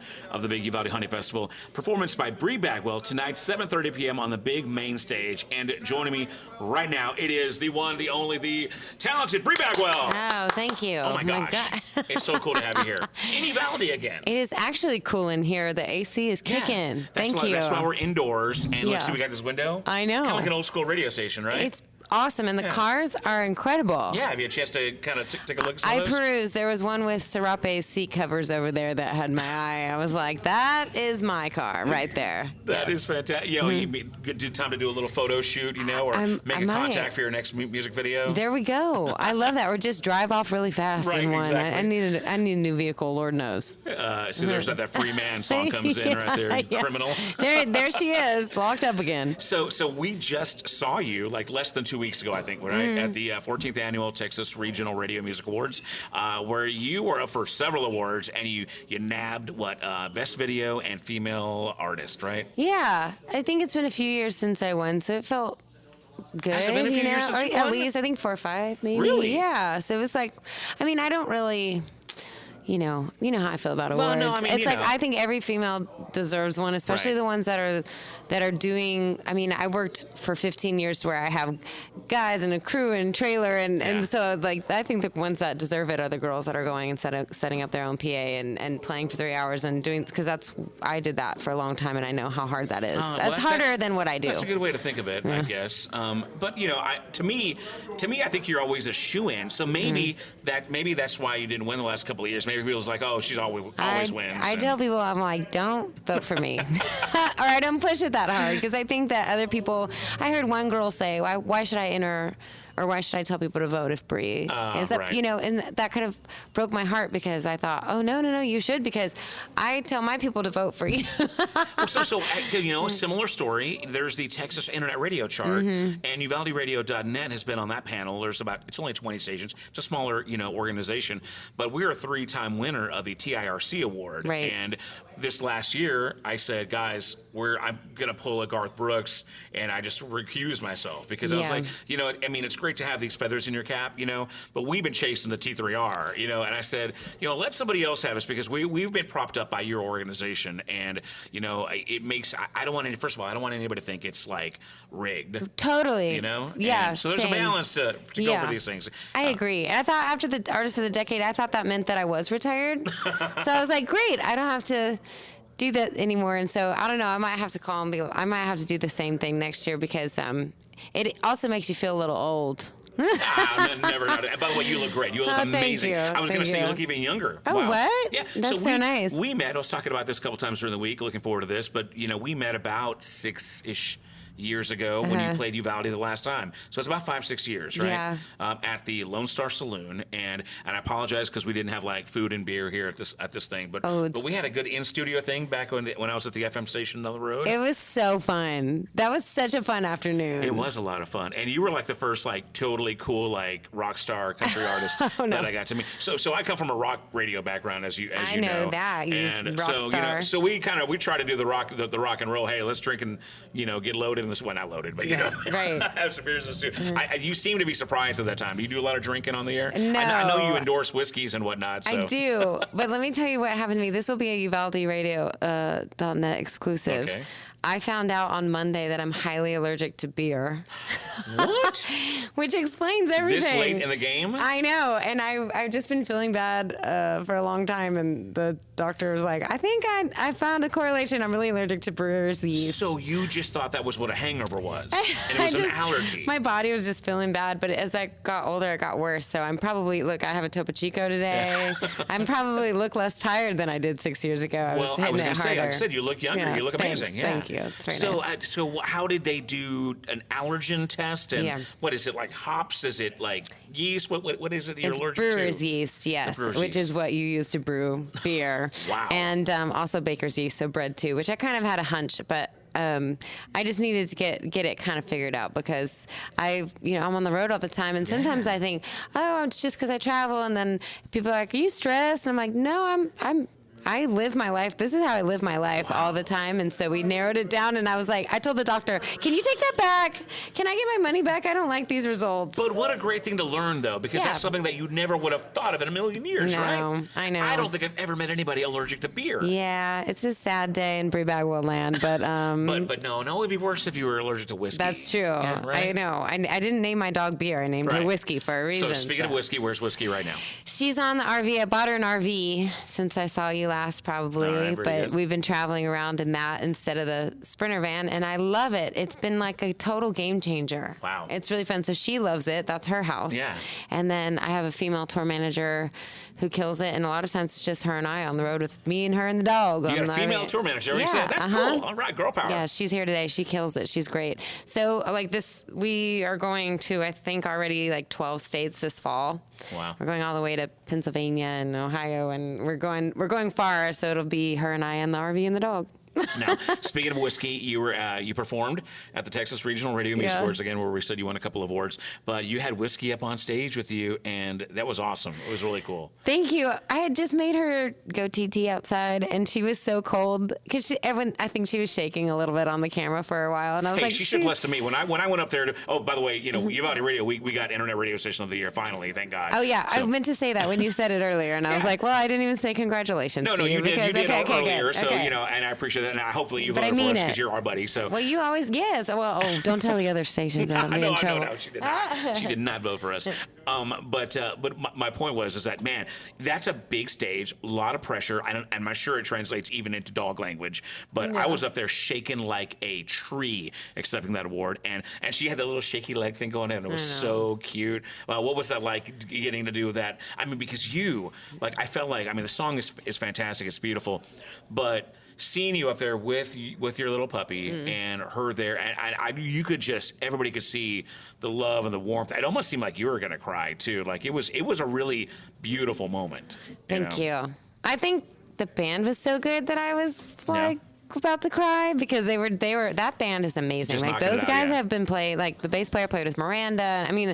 big Uvalde Honey Festival performance by Bri Bagwell tonight, 7:30 p.m. on the big main stage. And joining me right now, it is the one, the only, the talented Bri Bagwell. Oh, thank you. Oh my gosh. It's so cool to have you here. In Uvalde again. It is actually cool in here. The AC is kicking. Thank you. That's why we're indoors. And let's see, we got this window. I know. Kind of like an old school radio station, right? It's awesome, and the cars are incredible. Yeah, have you had a chance to kind of take a look at some of those? I perused. There was one with Serape seat covers over there that had my eye. I was like, that is my car right there. That is fantastic. You know, good time to do a little photo shoot, or make a contact for your next music video. There we go. I love that. Or just drive off really fast in one. Exactly. I need a new vehicle, Lord knows. So there's that free man song comes in right there, Criminal. There she is, locked up again. So we just saw you like less than 2 weeks ago, I think, right? At the 14th Annual Texas Regional Radio Music Awards, where you were up for several awards, and you nabbed, Best Video and Female Artist, right? Yeah. I think it's been a few years since I won, so it felt good. Has it been a few years since you at won? least I think 4 or 5, maybe. Really? Yeah. So it was like, I mean, I don't really. You know how I feel about awards. Well, no, I mean, it's like I think every female deserves one, especially the ones that are doing. I mean, I worked for 15 years where I have guys and a crew and trailer, and so like I think the ones that deserve it are the girls that are going and setting up their own PA and playing for 3 hours and doing, because I did that for a long time and I know how hard that is. That's harder than what I do. That's a good way to think of it, I guess. But to me, I think you're always a shoe-in. So maybe that's why you didn't win the last couple of years. Maybe people's like, oh, she's always wins. I tell people, I'm like, don't vote for me, or I don't push it that hard, because I think that other people. I heard one girl say, why should I enter? Or why should I tell people to vote if Bri is up? Right. And that kind of broke my heart, because I thought, oh, no, you should, because I tell my people to vote for you. So a similar story. There's the Texas Internet Radio Chart, and UvaldeRadio.net has been on that panel. It's only 20 stations. It's a smaller, organization, but we're a 3-time winner of the TIRC award. Right. And this last year, I said, guys, I'm going to pull a Garth Brooks, and I just recused myself, because I was like, it's great to have these feathers in your cap, but we've been chasing the T3R, and I said, let somebody else have us, because we've been propped up by your organization, and, it makes, I don't want anybody to think it's like rigged. Totally. Yeah. And so there's a balance to go for these things. I agree. And I thought after the Artist of the Decade, I thought that meant that I was retired. So I was like, great, I don't have to do that anymore. And so I don't know, I might have to call and I might have to do the same thing next year, because it also makes you feel a little old. Never. By the way, you look great. You look amazing. Thank you. I was going to say you look even younger. Oh, wow. what? Yeah. That's so nice. We met. I was talking about this a couple times during the week. Looking forward to this, but we met about 6-ish years ago when you played Uvalde the last time. So it's about 5-6 years, right? Yeah. At the Lone Star Saloon, and I apologize because we didn't have like food and beer here at this thing, but we had a good in studio thing back when I was at the FM station on the road. It was so fun. That was such a fun afternoon. It was a lot of fun, and you were like the first like totally cool like rock star country artist that I got to meet. So I come from a rock radio background, as you know. I know that. And rock so star. So we try to do the rock and roll. Hey, let's drink and get loaded in this. Well, not loaded, but right. have some beers and stuff. You seem to be surprised at that time. You do a lot of drinking on the air. No, I know you endorse whiskeys and whatnot. So. I do, but let me tell you what happened to me. This will be a Uvalde Radio .net exclusive. Okay. I found out on Monday that I'm highly allergic to beer. What? Which explains everything. This late in the game? I know, and I've just been feeling bad for a long time, and the doctor was like, I think I found a correlation. I'm really allergic to brewer's yeast. So you just thought that was what a hangover was, and it was an allergy. My body was just feeling bad, but as I got older, it got worse. So I'm probably, I have a Topo Chico today. I'm probably look less tired than I did 6 years ago. I was going to say, like I said, you look younger. Yeah, you look amazing. Thank you. It's very nice. So how did they do an allergen test? And what is it, like hops? Is it like yeast? What is it you're allergic to? Brewer's yeast, yes, which is what you use to brew beer. Wow. And also baker's yeast, so bread too, which I kind of had a hunch, but I just needed to get it kind of figured out, because I'm on the road all the time, and sometimes I think, oh, it's just because I travel, and then people are like, are you stressed? And I'm like, no, I live my life. This is how I live my life all the time. And so we narrowed it down, and I was like, I told the doctor, can you take that back? Can I get my money back? I don't like these results. But what a great thing to learn, though, because that's something that you never would have thought of in a million years, right? I know. I don't think I've ever met anybody allergic to beer. Yeah, it's a sad day in Bri Bagwell land, but but no, it would be worse if you were allergic to whiskey. That's true. Yeah, right? I know. I didn't name my dog Beer. I named her Whiskey for a reason. So speaking of whiskey, where's Whiskey right now? She's on the RV. I bought her an RV since I saw you last, probably. But we've been traveling around in that instead of the Sprinter van, and I love it. It's been like a total game changer. Wow. It's really fun. So she loves it. That's her house. Yeah. And then I have a female tour manager who kills it, and a lot of times it's just her and I on the road with me and her and the dog. You got a female tour manager. Yeah, said, that's cool. All right, girl power. Yeah, she's here today. She kills it. She's great. So we are going to, I think, already 12 states this fall. Wow. We're going all the way to Pennsylvania and Ohio, and we're going far, so it'll be her and I and the RV and the dog. Now, speaking of whiskey, you performed at the Texas Regional Radio Music Awards again, where we said you won a couple of awards. But you had whiskey up on stage with you, and that was awesome. It was really cool. Thank you. I had just made her go TT outside, and she was so cold because I think she was shaking a little bit on the camera for a while, and I was like, she shook less than me when I went up there. Oh, by the way, Uvalde Radio, we got Internet Radio Station of the Year finally. Thank God. Oh yeah, so, I meant to say that when you said it earlier, and I was like, well, I didn't even say congratulations. No, to you did. You did earlier, so okay. and I appreciate that. And hopefully you But voted I mean for us because you're our buddy. So. Well, you always well. Oh, don't tell the other stations. I'll be in trouble. No, she did not. She did not vote for us. But my point was that man, that's a big stage, a lot of pressure. I'm sure it translates even into dog language. But I was up there shaking like a tree accepting that award, and she had that little shaky leg thing going in. It was so cute. What was that like getting to do that? I mean, because I felt like the song is fantastic. It's beautiful, but seeing you up there with your little puppy and her there, and you could everybody could see the love and the warmth. It almost seemed like you were gonna cry too. Like it was a really beautiful moment. Thank you. I think the band was so good that I was like about to cry because they were that band is amazing. Just like those guys have been playing, like the bass player played with Miranda. I mean,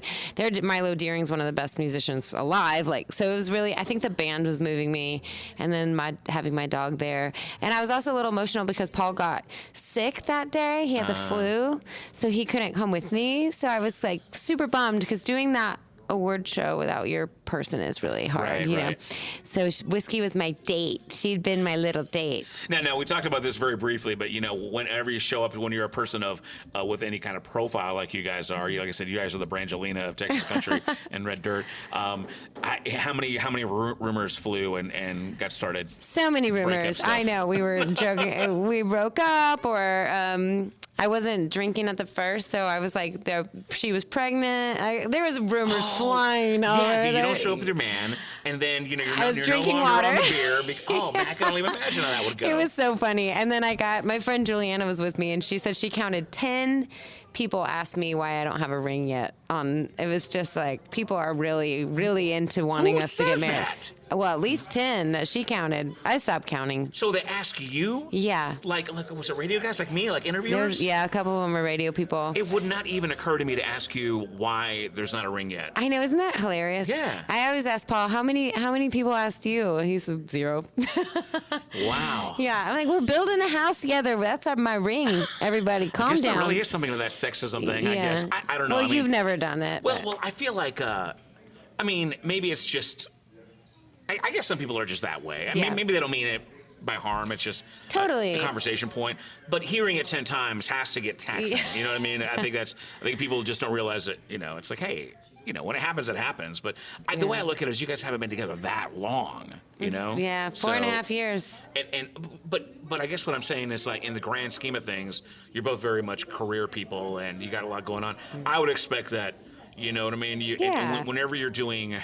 Milo Deering's one of the best musicians alive. Like, so it was really, I think the band was moving me, and then having my dog there. And I was also a little emotional because Paul got sick that day. He had the flu, so he couldn't come with me. So I was like super bummed because doing that award show without your person is really hard, you know. So whiskey was my date. She'd been my little date. Now we talked about this very briefly, but whenever you show up, when you're a person of with any kind of profile like you guys are, like I said, you guys are the Brangelina of Texas country and red dirt. How many rumors flew and got started? So many rumors. I know. We were joking. We broke up, or I wasn't drinking at the first, so I was like, she was pregnant. There was rumors flying all over. Yeah, you don't show up with your man, and then you're drinking no water. On the beer. Man, I can only imagine how that would go. It was so funny. And then my friend Juliana was with me, and she said she counted 10 people asked me why I don't have a ring yet. It was just like people are really, really into wanting us to get married. That? Well, at least 10 that she counted. I stopped counting. So they ask you? Yeah. Like was it radio guys like me, like interviewers? A couple of them were radio people. It would not even occur to me to ask you why there's not a ring yet. I know, isn't that hilarious? Yeah. I always ask Paul, how many people asked you? He said 0. Wow. Yeah, I'm like, we're building a house together. That's my ring. Everybody, calm down. There really is something to that sexism thing. I guess. I don't know. Well, you've never done it. Well, I feel like, maybe it's just. I guess some people are just that way. I mean, maybe they don't mean it by harm. It's just totally a conversation point. But hearing it 10 times has to get taxing. Yeah. You know what I mean? I think people just don't realize it. It's like, hey, when it happens, it happens. But the way I look at it is, you guys haven't been together that long. Yeah, 4.5 years. But I guess what I'm saying is, like, in the grand scheme of things, you're both very much career people, and you got a lot going on. I would expect that. You know what I mean? And whenever you're doing.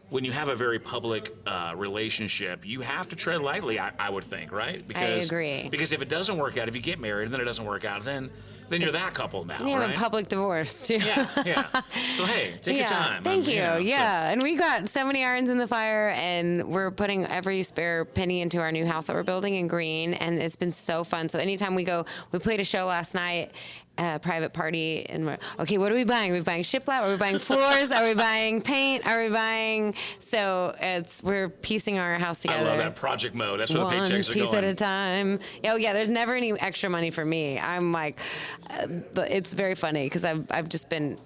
When you have a very public relationship, you have to tread lightly, I would think, right? I agree. Because if it doesn't work out, if you get married and then it doesn't work out, then you're that couple now, and you have a public divorce, too. Yeah. So, hey, take your time. Thank you. And we got so many irons in the fire, and we're putting every spare penny into our new house that we're building in Green, and it's been so fun. So anytime we played a show last night, private party, and we're, okay, what are we buying? Are we buying shiplap? Are we buying floors? Are we buying paint? Are we buying? So we're piecing our house together. I love that project mode. That's where the paychecks are going. One piece at a time. Oh yeah, there's never any extra money for me. I'm like, but it's very funny because I've just been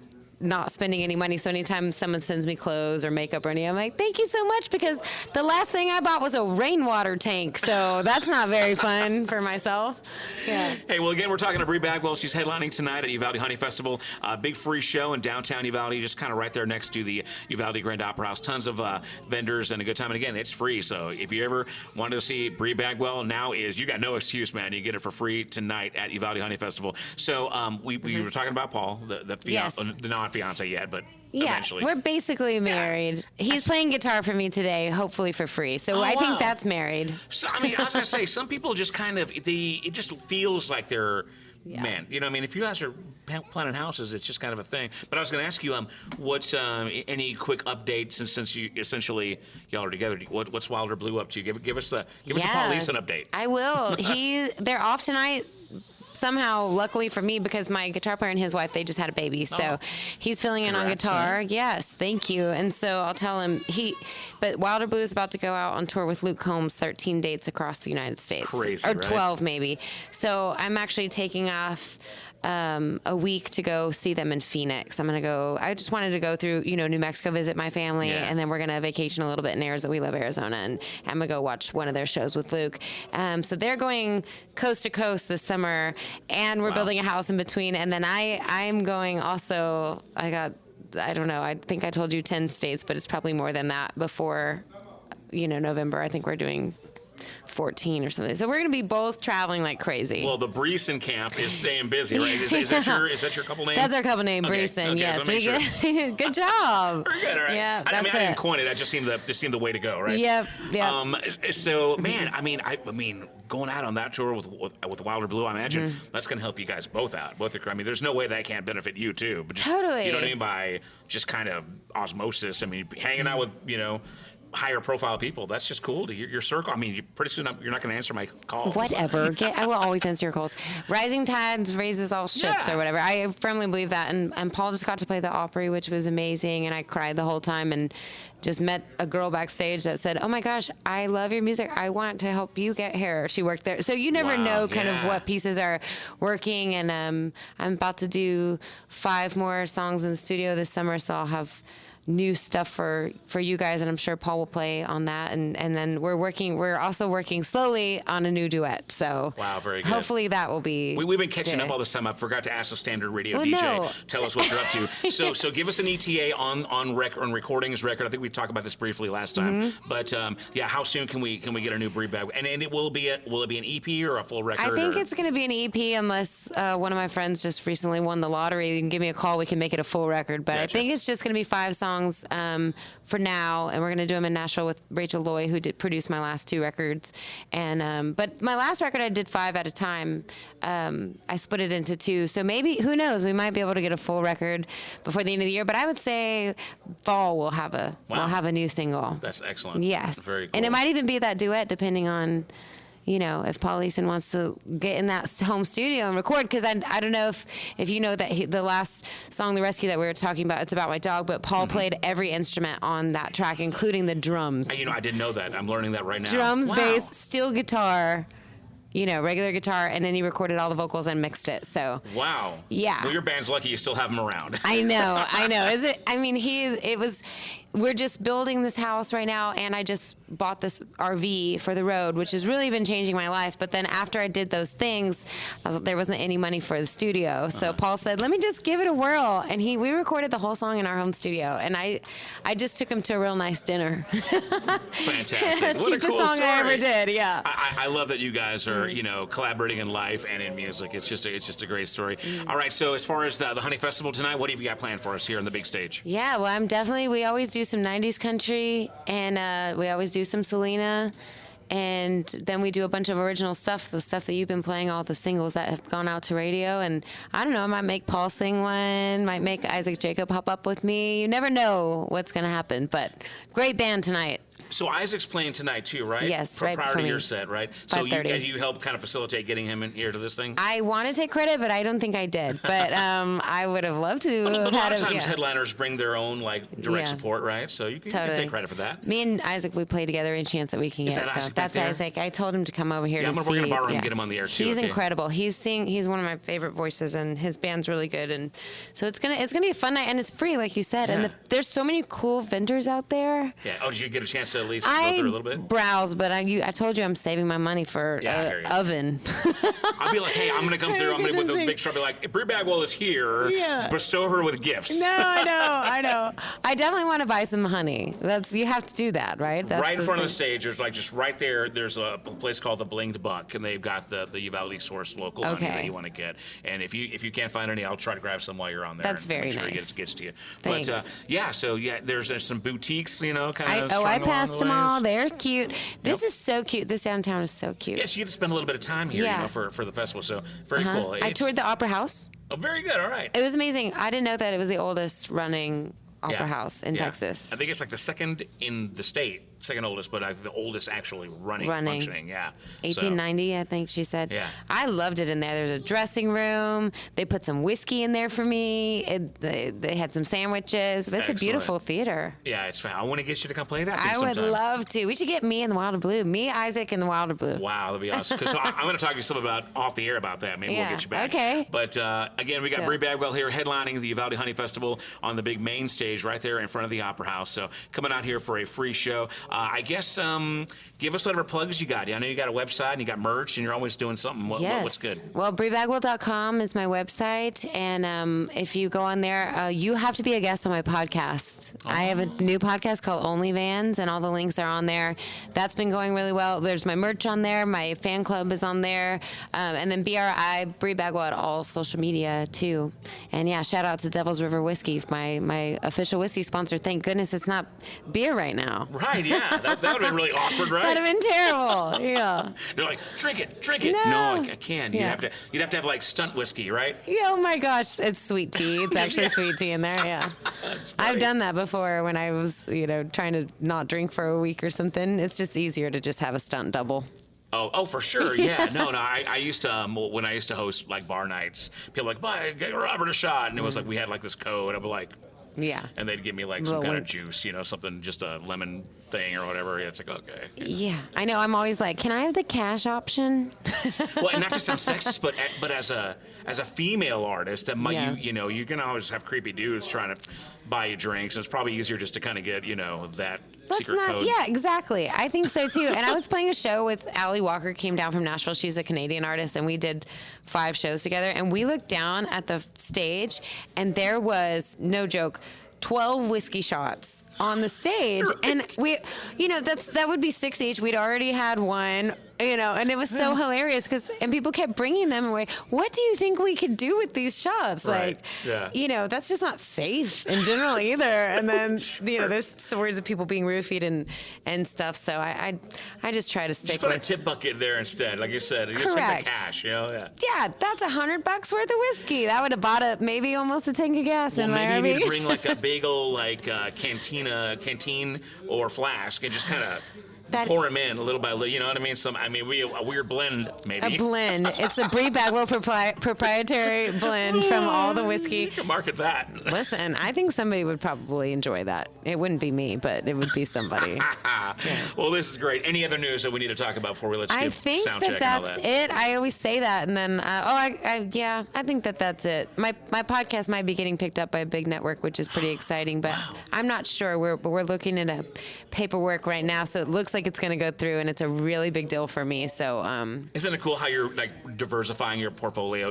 not spending any money. So anytime someone sends me clothes or makeup or anything, I'm like, thank you so much, because the last thing I bought was a rainwater tank. So that's not very fun for myself. Yeah. Hey, well, again, we're talking to Bri Bagwell. She's headlining tonight at Uvalde Honey Festival. Big free show in downtown Uvalde, just kind of right there next to the Uvalde Grand Opera House. Tons of vendors and a good time. And again, it's free. So if you ever wanted to see Bri Bagwell, you got no excuse, man. You get it for free tonight at Uvalde Honey Festival. So we were talking about Paul, the non-fiance yet, but eventually. We're basically married. He's playing guitar for me today, hopefully for free. So I think that's married. So, I was going to say, some people just kind of, it just feels like they're man, you know, I mean, if you guys are planning houses, it's just kind of a thing. But I was going to ask you, what's any quick updates since you essentially y'all are together? What's Wilder Blue up to? Give us a Paul Listen update. I will. They're off tonight. Somehow, luckily for me, because my guitar player and his wife, they just had a baby. So he's filling in on guitar. Son. Yes, thank you. And so I'll tell him but Wilder Blue is about to go out on tour with Luke Combs, 13 dates across the United States. Crazy, or right? 12 maybe. So I'm actually taking off a week to go see them in Phoenix. I just wanted to go through, New Mexico, visit my family, and then we're going to vacation a little bit in Arizona. We love Arizona, and I'm going to go watch one of their shows with Luke. So they're going coast to coast this summer, and we're building a house in between. And then I'm going also, I don't know, I think I told you 10 states, but it's probably more than that before, November. I think we're doing 14 or something. So we're going to be both traveling like crazy. Well, the Breeson camp is staying busy, right? Is that your couple name? That's our couple name, Breeson. Okay, yes. so sure. Good job. Very good. All right. Yeah, I didn't coin it. That just seemed the way to go, right? Yep. So, man, I mean, going out on that tour with Wilder Blue, I imagine that's going to help you guys both out. There's no way that can't benefit you too. But just, totally. You know what I mean? By just kind of osmosis. I mean, hanging out with higher profile people. That's just cool to your circle. I mean, pretty soon you're not going to answer my calls. Whatever. I will always answer your calls. Rising tides raises all ships or whatever. I firmly believe that. And Paul just got to play the Opry, which was amazing. And I cried the whole time and just met a girl backstage that said, "Oh my gosh, I love your music. I want to help you get here." She worked there. So you never know kind of what pieces are working. And I'm about to do 5 more songs in the studio this summer. So I'll have new stuff for you guys, and I'm sure Paul will play on that, and then we're also working slowly on a new duet. So very good. Hopefully that will be we've been catching up all this time. I forgot to ask the standard radio DJ. Tell us what you're up to. So give us an ETA on recordings record. I think we talked about this briefly last time. But how soon can we get a new Bri Bagwell? And will it be an EP or a full record? I think it's going to be an EP unless one of my friends just recently won the lottery. You can give me a call. We can make it a full record. But I think it's just going to be 5 songs for now, and we're going to do them in Nashville with Rachel Loy, who did produce my last 2 records. And but my last record I did 5 at a time. I split it into 2, so maybe, who knows, we might be able to get a full record before the end of the year. But I would say fall we'll have a new single. That's excellent. Yes, very cool. And it might even be that duet, depending on if Paul Listen wants to get in that home studio and record, because I don't know if you know that the last song, The Rescue, that we were talking about, it's about my dog, but Paul played every instrument on that track, including the drums. I didn't know that. I'm learning that right now. Drums, bass, steel guitar, regular guitar, and then he recorded all the vocals and mixed it. So wow, yeah. Well, your band's lucky you still have him around. I know. Is it? I mean, we're just building this house right now, and I just bought this RV for the road, which has really been changing my life. But then after I did those things, there wasn't any money for the studio. So Paul said, "Let me just give it a whirl." And we recorded the whole song in our home studio. And I just took him to a real nice dinner. Fantastic. What Cheapest a cool song story. I ever did, yeah. I love that you guys are, collaborating in life and in music. It's just a great story. All right, so as far as the Honey Festival tonight, what have you got planned for us here on the big stage? Yeah, well, we always do some 90s country, and we always do some Selena, and then we do a bunch of original stuff, the stuff that you've been playing, all the singles that have gone out to radio. And I don't know, I might make Paul sing one, might make Isaac Jacob hop up with me. You never know what's going to happen, but great band tonight. So Isaac's playing tonight too, right? Yes, right prior before to your me. set, right? So 5:30. you help kind of facilitate getting him in here to this thing? I want to take credit, but I don't think I did. But I would have loved to. But a lot of times yeah. headliners bring their own direct support, right? So you can take credit for that. Me and Isaac, we play together any chance that we can Is get. that so Isaac that's back there? Isaac. I told him to come over here to I'm see. we're gonna borrow him and get him on the air too. He's okay? incredible. He's one of my favorite voices, and his band's really good. And so it's gonna be a fun night, and it's free, like you said. Yeah. And there's so many cool vendors out there. Yeah. Oh, did you get a chance to at least go through a little bit? Browse, but I told you I'm saving my money for oven. I'll be like, hey, I'm gonna come through. I'm gonna with a big truck. Be like, Bri Bagwell is here. Yeah. Bestow her with gifts. No, I know. I definitely want to buy some honey. You have to do that, right? That's right in front of the stage, there's just right there. There's a place called the Blinged Buck, and they've got the Uvalde sourced local honey that you want to get. And if you can't find any, I'll try to grab some while you're on there. That's very make sure nice. It gets to you. Thanks. But there's some boutiques, kind of. I passed them all. They're cute. This is so cute. This downtown is so cute. Yes, you get to spend a little bit of time here, you know, for the festival. So very cool. I toured the Opera House. Oh, very good. All right. It was amazing. I didn't know that it was the oldest running opera house in Texas. I think it's like the second in the state, second oldest, but I think the oldest actually functioning. Yeah. 1890, I think she said. Yeah. I loved it in there. There's a dressing room. They put some whiskey in there for me. They had some sandwiches. It's a beautiful theater. Yeah, it's fun. I want to get you to come play that. I would love to. We should get me and the Wilder Blue. Me, Isaac, and the Wilder Blue. Wow, that'd be awesome. So I'm going to talk to you some about off the air about that. Maybe we'll get you back. Okay. But again, we got Bri Bagwell here headlining the Uvalde Honey Festival on the big main stage right there in front of the Opera House. So coming out here for a free show. I guess give us whatever plugs you got. I know you got a website and you got merch and you're always doing something. What's good? Well, BriBagwell.com is my website. And if you go on there, you have to be a guest on my podcast. I have a new podcast called Only Vans, and all the links are on there. That's been going really well. There's my merch on there. My fan club is on there. And then Bri Bagwell at all social media, too. And, yeah, shout out to Devil's River Whiskey, my official whiskey sponsor. Thank goodness it's not beer right now. Right, yeah. That would have been really awkward, right? That'd have been terrible. Yeah. They're like, drink it. No, I can't. Yeah. You'd have to have like stunt whiskey, right? Yeah, oh my gosh, it's sweet tea. It's actually sweet tea in there. Yeah. I've done that before when I was, trying to not drink for a week or something. It's just easier to just have a stunt double. Oh, for sure. Yeah. No. I used to, when I used to host like bar nights, people were like, "Bye, get Robert a shot." And it was like, we had like this code. I'd be like, yeah. And they'd give me like some kind of juice, something, just a lemon thing or whatever. It's like, okay. Yeah. I know. I'm always like, can I have the cash option? Well, and not to sound sexist, but as a female artist, you can always have creepy dudes trying to buy you drinks. And it's probably easier just to kind of get, that secret code. Yeah, exactly. I think so too. And I was playing a show with Allie Walker, came down from Nashville. She's a Canadian artist, and we did 5 shows together. And we looked down at the stage, and there was, no joke, 12 whiskey shots on the stage. Right. And we, that would be 6 each. We'd already had one, and it was so hilarious and people kept bringing them away. What do you think we could do with these shots? Right. That's just not safe in general either. And then, there's stories of people being roofied and stuff. So I just try to stick just put with a tip bucket there instead, like you said. Correct. Just like the cash, Yeah, that's $100 worth of whiskey. That would have bought maybe almost a tank of gas in my maybe RV. you need to bring like a big old canteen or flask and just kind of pour them in little by little, you know what I mean? A weird blend, maybe. A blend. It's a Bri Bagwell proprietary blend from all the whiskey. You can market that. Listen, I think somebody would probably enjoy that. It wouldn't be me, but it would be somebody. Yeah. Well, this is great. Any other news that we need to talk about before we let you do sound check and all that? I think that's it. I always say that, and then, I think that's it. My podcast might be getting picked up by a big network, which is pretty exciting, but I'm not sure. We're looking at a paperwork right now, so it looks like it's going to go through, and it's a really big deal for me. So, isn't it cool how you're like diversifying your portfolio?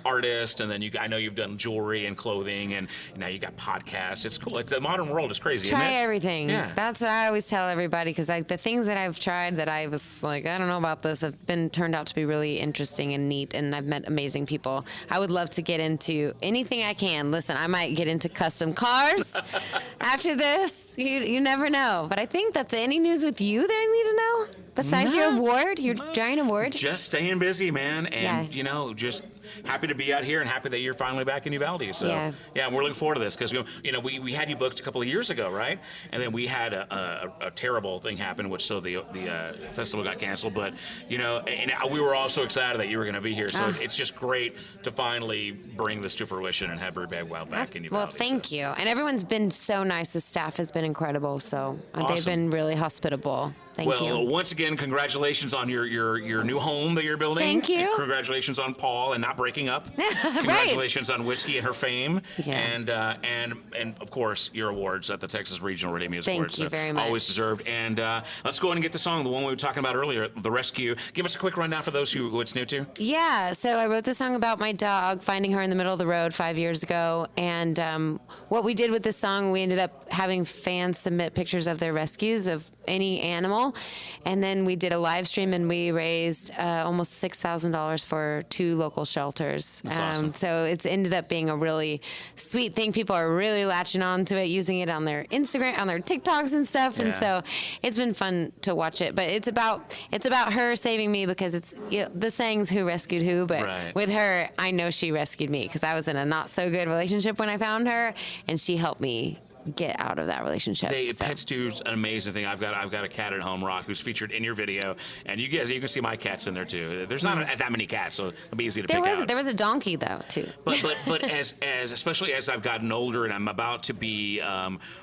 Artist, and then I know you've done jewelry and clothing, and now you got podcasts. It's cool. Like the modern world is crazy. Try everything. Yeah. That's what I always tell everybody, because the things that I've tried that I was like, I don't know about this, have turned out to be really interesting and neat, and I've met amazing people. I would love to get into anything I can. Listen, I might get into custom cars after this. You never know. But I think that's any news with you that I need to know? Besides your award, your giant award? Just staying busy, man. And, just happy to be out here and happy that you're finally back in Uvalde. So, yeah, we're looking forward to this because, we had you booked a couple of years ago, right? And then we had a terrible thing happen, which the festival got canceled. But, and we were all so excited that you were going to be here. So it's just great to finally bring this to fruition and have Bri Bagwell back in Uvalde. Well, thank you. And everyone's been so nice. The staff has been incredible. So they've been really hospitable. Thank you. Well, once again, congratulations on your new home that you're building. Thank you. And congratulations on Paul and not breaking up. Congratulations on Whiskey and her fame. Yeah. And of course, your awards at the Texas Regional Radio Music Awards. Thank you very much. Always deserved. And let's go ahead and get the song, the one we were talking about earlier, The Rescue. Give us a quick rundown for those who it's new to. Yeah, so I wrote the song about my dog, finding her in the middle of the road 5 years ago. And what we did with this song, we ended up having fans submit pictures of their rescues of any animal. And then we did a live stream and we raised almost $6,000 for 2 local shelters. That's awesome. So it's ended up being a really sweet thing. People are really latching on to it, using it on their Instagram, on their TikToks and stuff. And so it's been fun to watch it. But it's about her saving me, because it's the saying's who rescued who. But with her, I know she rescued me, because I was in a not so good relationship when I found her, and she helped me get out of that relationship. Pets do an amazing thing. I've got a cat at home, Rock, who's featured in your video, and you can see my cats in there too. There's not that many cats, so it'll be easy to pick out. There was a donkey though too. But as especially as I've gotten older and I'm about to be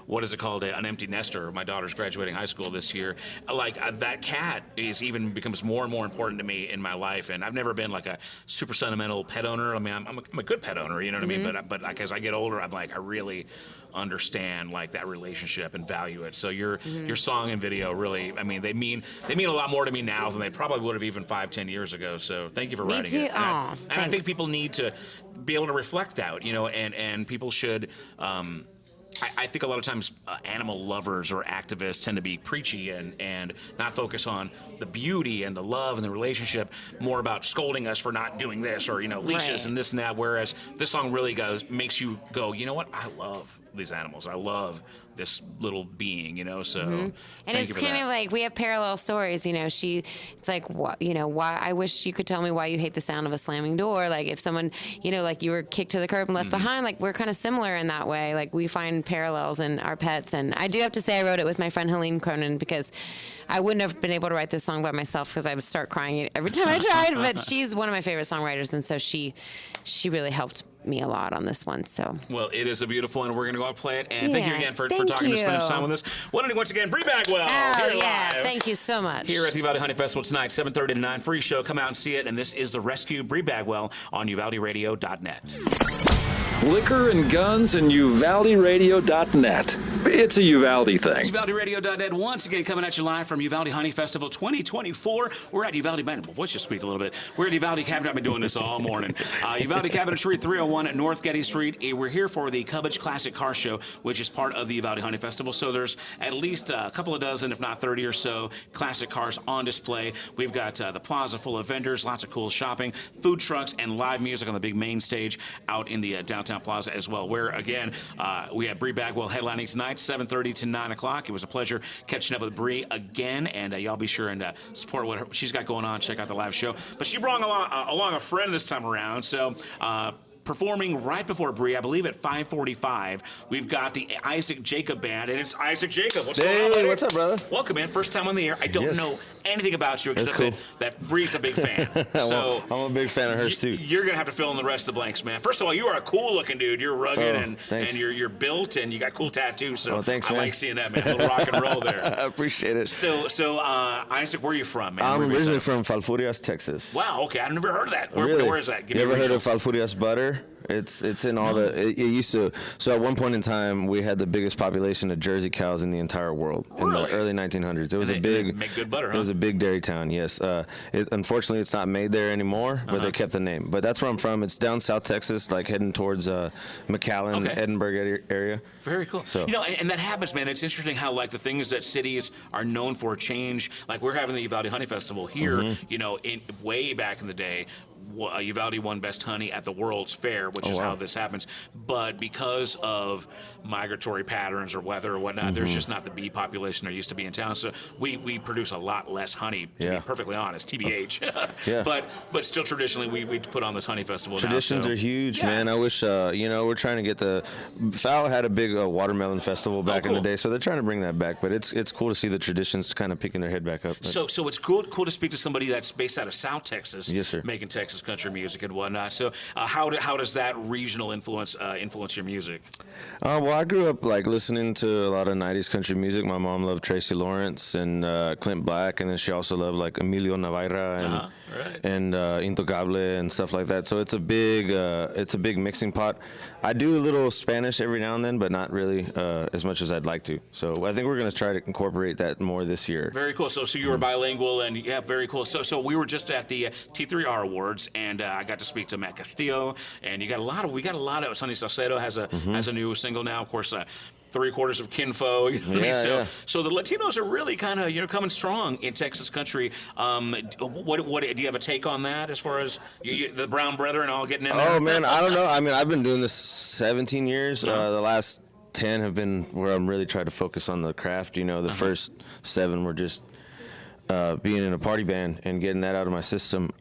what is it called, an empty nester. My daughter's graduating high school this year. Like that cat becomes more and more important to me in my life, and I've never been like a super sentimental pet owner. I mean, I'm a good pet owner, you know what I mean? But like as I get older, I'm like I really understand like that relationship and value it. So your song and video really, I mean, they mean a lot more to me now than they probably would have even 5-10 years ago. So thank you for writing it. And I think people need to be able to reflect that, and people should. I think a lot of times animal lovers or activists tend to be preachy and not focus on the beauty and the love and the relationship, more about scolding us for not doing this or, leashes and this and that. Whereas this song really makes you go, you know what? I love these animals. I love this little being, so and it's kind of like we have parallel stories. It's like, why I wish you could tell me why you hate the sound of a slamming door. Like if someone, like you were kicked to the curb and left behind, like we're kind of similar in that way. Like we find parallels in our pets. And I do have to say I wrote it with my friend Helene Cronin, because I wouldn't have been able to write this song by myself, because I would start crying every time I tried. But she's one of my favorite songwriters, and so she really helped me a lot on this one. So well, it is a beautiful one. We're going to go out and play it. And thank you again for talking to spend time with us. Once again, Bri Bagwell. Live. Thank you so much. Here at the Uvalde Honey Festival tonight, 7:30 to 9. Free show. Come out and see it. And this is The Rescue, Bri Bagwell on UvaldeRadio.net. Liquor and guns and UvaldeRadio.net. It's a Uvalde thing. It's UvaldeRadio.net once again coming at you live from Uvalde Honey Festival 2024. We're at Uvalde. My voice just squeaked a little bit. We're at Uvalde Cabinetry. I've been doing this all morning. Uvalde Cabinetry, 301 at North Getty Street. We're here for the Cubbage Classic Car Show, which is part of the Uvalde Honey Festival. So there's at least a couple of dozen, if not 30 or so, classic cars on display. We've got the plaza full of vendors, lots of cool shopping, food trucks, and live music on the big main stage out in the downtown plaza as well, where again we have Bri Bagwell headlining tonight, 7:30 to 9 o'clock. It was a pleasure catching up with Bri again, and y'all be sure and support what she's got going on. Check out the live show. But she brought along a friend this time around, so performing right before Bri, I believe at 5:45, we've got the Isaac Jacob Band, and it's Isaac Jacob. What's going on, buddy? What's up, brother? Welcome, man. First time on the air. I don't know anything about you except that Bri's a big fan. So I'm a big fan of hers too. You're gonna have to fill in the rest of the blanks, man. First of all, you are a cool looking dude. You're rugged and you're built and you got cool tattoos. So thanks, I like seeing that, man. A little rock and roll there. I appreciate it. So Isaac, where are you from, man? I'm originally from Falfurrias, Texas. Wow. Okay, I've never heard of that. Really? Where is that? You ever heard of Falfurrias butter? It's in all it used to. So at one point in time, we had the biggest population of Jersey cows in the entire world in the early 1900s. It was they make good butter, huh? It was a big dairy town. Yes. Unfortunately, it's not made there anymore, but they kept the name. But that's where I'm from. It's down South Texas, like heading towards McAllen, Edinburgh area. Very cool. So and that happens, man. It's interesting how like the things that cities are known for change. Like we're having the Uvalde Honey Festival here. In way back in the day. Uvalde won Best Honey at the World's Fair, which is how this happens. But because of migratory patterns or weather or whatnot, there's just not the bee population there used to be in town. So we produce a lot less honey, to be perfectly honest, TBH. But still traditionally, we put on this honey festival. Traditions are huge, man. I wish, we're trying to get FAO had a big watermelon festival back in the day, so they're trying to bring that back. But it's cool to see the traditions kind of picking their head back up. But. So it's cool to speak to somebody that's based out of South Texas, yes, sir, making Texas country music and whatnot. So how does that regional influence your music? Well, I grew up like listening to a lot of 90s country music. My mom loved Tracy Lawrence and Clint Black, and then she also loved like Emilio Navarra and Intocable and stuff like that. So it's a big mixing pot. I do a little Spanish every now and then, but not really as much as I'd like to. So I think we're going to try to incorporate that more this year. Very cool. So you were bilingual, and very cool. So we were just at the T3R Awards, and I got to speak to Matt Castillo, and we got a lot of Sonny Salcedo has a new single now. Of course, 3/4 of kinfolk. You know what I mean? Yeah, So the Latinos are really kind of coming strong in Texas country. What do you have a take on that as far as the Brown Brethren all getting in there? Oh man, I don't know. I mean, I've been doing this 17 years. The last 10 have been where I'm really trying to focus on the craft. The first 7 were just being in a party band and getting that out of my system.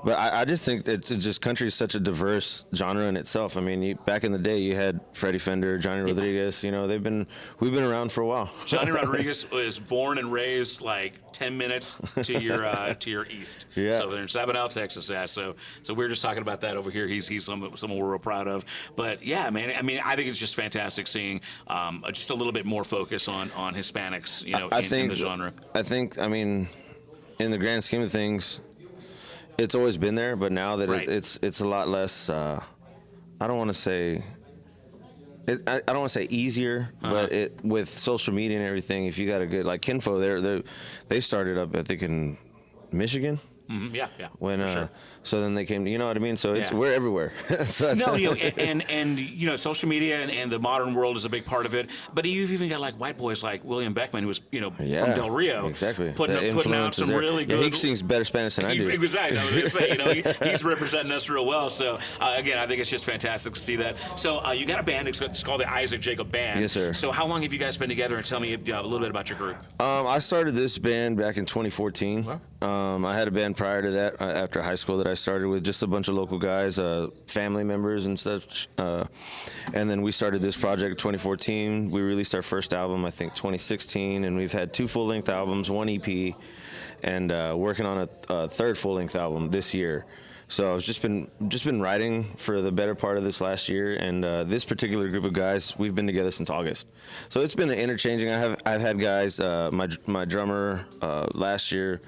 But I just think that just country is such a diverse genre in itself. I mean, back in the day, you had Freddie Fender, Johnny Rodriguez. We've been around for a while. Johnny Rodriguez was born and raised like 10 minutes to your east. Yeah. So they're in Sabinal, Texas. Yeah. So we were just talking about that over here. He's someone we're real proud of. But yeah, man. I mean, I think it's just fantastic seeing just a little bit more focus on Hispanics. In the genre. I mean, in the grand scheme of things, it's always been there, but now that it's a lot less. I don't want to say. I don't want to say easier, but with social media and everything, if you got a good like Kinfo, they started up I think in Michigan. Mm-hmm. Yeah. When sure. So then they came, you know what I mean? So we're everywhere. and social media and the modern world is a big part of it. But you've even got like white boys like William Beckman, who was from Del Rio, exactly, putting out some really good. he sings better Spanish than I do. Exactly. I was going to say, he's representing us real well. So again, I think it's just fantastic to see that. So you got a band. It's called the Isaac Jacob Band. Yes, sir. So how long have you guys been together? And tell me a little bit about your group. I started this band back in 2014. I had a band prior to that, after high school, that I started with just a bunch of local guys, family members and such. And then we started this project in 2014. We released our first album, I think, 2016, and we've had 2 full-length albums, 1 EP, and working on a third full-length album this year. So I've just been writing for the better part of this last year, and this particular group of guys, we've been together since August. So it's been interchanging. I've had guys. My drummer last year,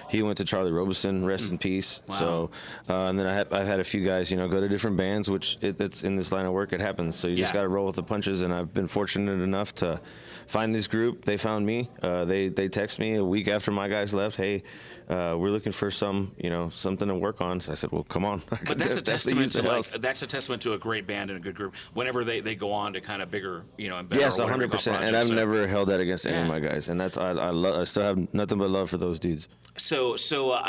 he went to Charlie Robeson, rest in peace. Wow. So and then I've had a few guys, go to different bands, which it's in this line of work, it happens. So you just got to roll with the punches. And I've been fortunate enough to find this group. They found me. They text me a week after my guys left. Hey, we're looking for something to work on. So I said, well, come on. But that's a testament to a great band and a good group. Whenever they go on to kind of bigger, and better. Yes, 100%. And I've never held that against any of my guys. And that's I still have nothing but love for those dudes. So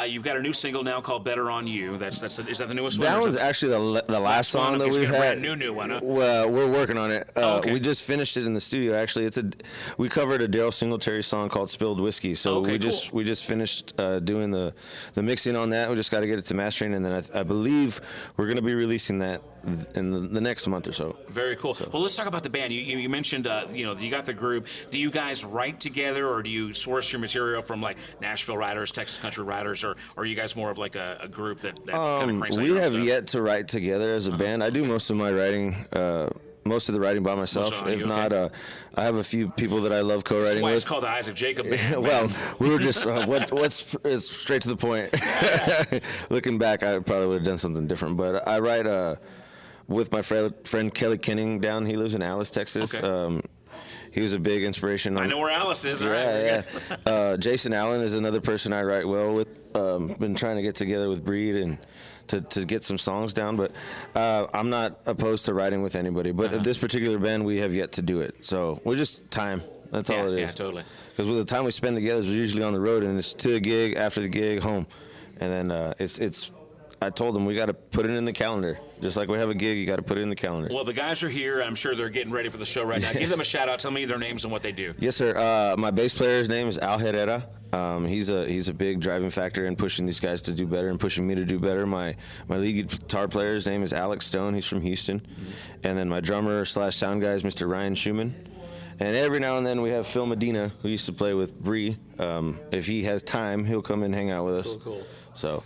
you've got a new single now called "Better on You." Is that the newest one? That was actually the last song that we've had. Brand new one. Huh? Well, we're working on it. Okay. We just finished it in the studio. Actually, we covered a Daryl Singletary song called "Spilled Whiskey." So we just finished doing the mixing on that. We just got to get it to mastering, and then I believe we're going to be releasing that in the next month or so. Very cool. So. Well, let's talk about the band. You mentioned you got the group. Do you guys write together, or do you source your material from like Nashville writers, Texas country writers, or are you guys more of like a group that kind of cranks out we your own have stuff? yet to write together as a band. I do most of my writing. Most of the writing by myself. If not, I have a few people that I love co-writing with. That's why it's called the Isaac Jacob Band. Well, we were just what's straight to the point. Looking back, I probably would have done something different. But I write with my friend Kelly Kenning down. He lives in Alice, Texas. Okay. He was a big inspiration. I know where Alice is. Yeah. Jason Allen is another person I write well with. Been trying to get together with Bri and to get some songs down, but I'm not opposed to writing with anybody. But this particular band, we have yet to do it. So we're just time. That's all it is. Yeah, totally. Because with the time we spend together, we're usually on the road, and it's to a gig, after the gig, home, and then it's. I told them we got to put it in the calendar. Just like we have a gig, you got to put it in the calendar. Well, the guys are here. I'm sure they're getting ready for the show right now. Give them a shout out. Tell me their names and what they do. Yes, sir. My bass player's name is Al Herrera. He's a big driving factor in pushing these guys to do better and pushing me to do better. My lead guitar player's name is Alex Stone. He's from Houston. And then my drummer / sound guy is Mr. Ryan Schumann. And every now and then we have Phil Medina, who used to play with Bri. If he has time, he'll come and hang out with us. Cool. So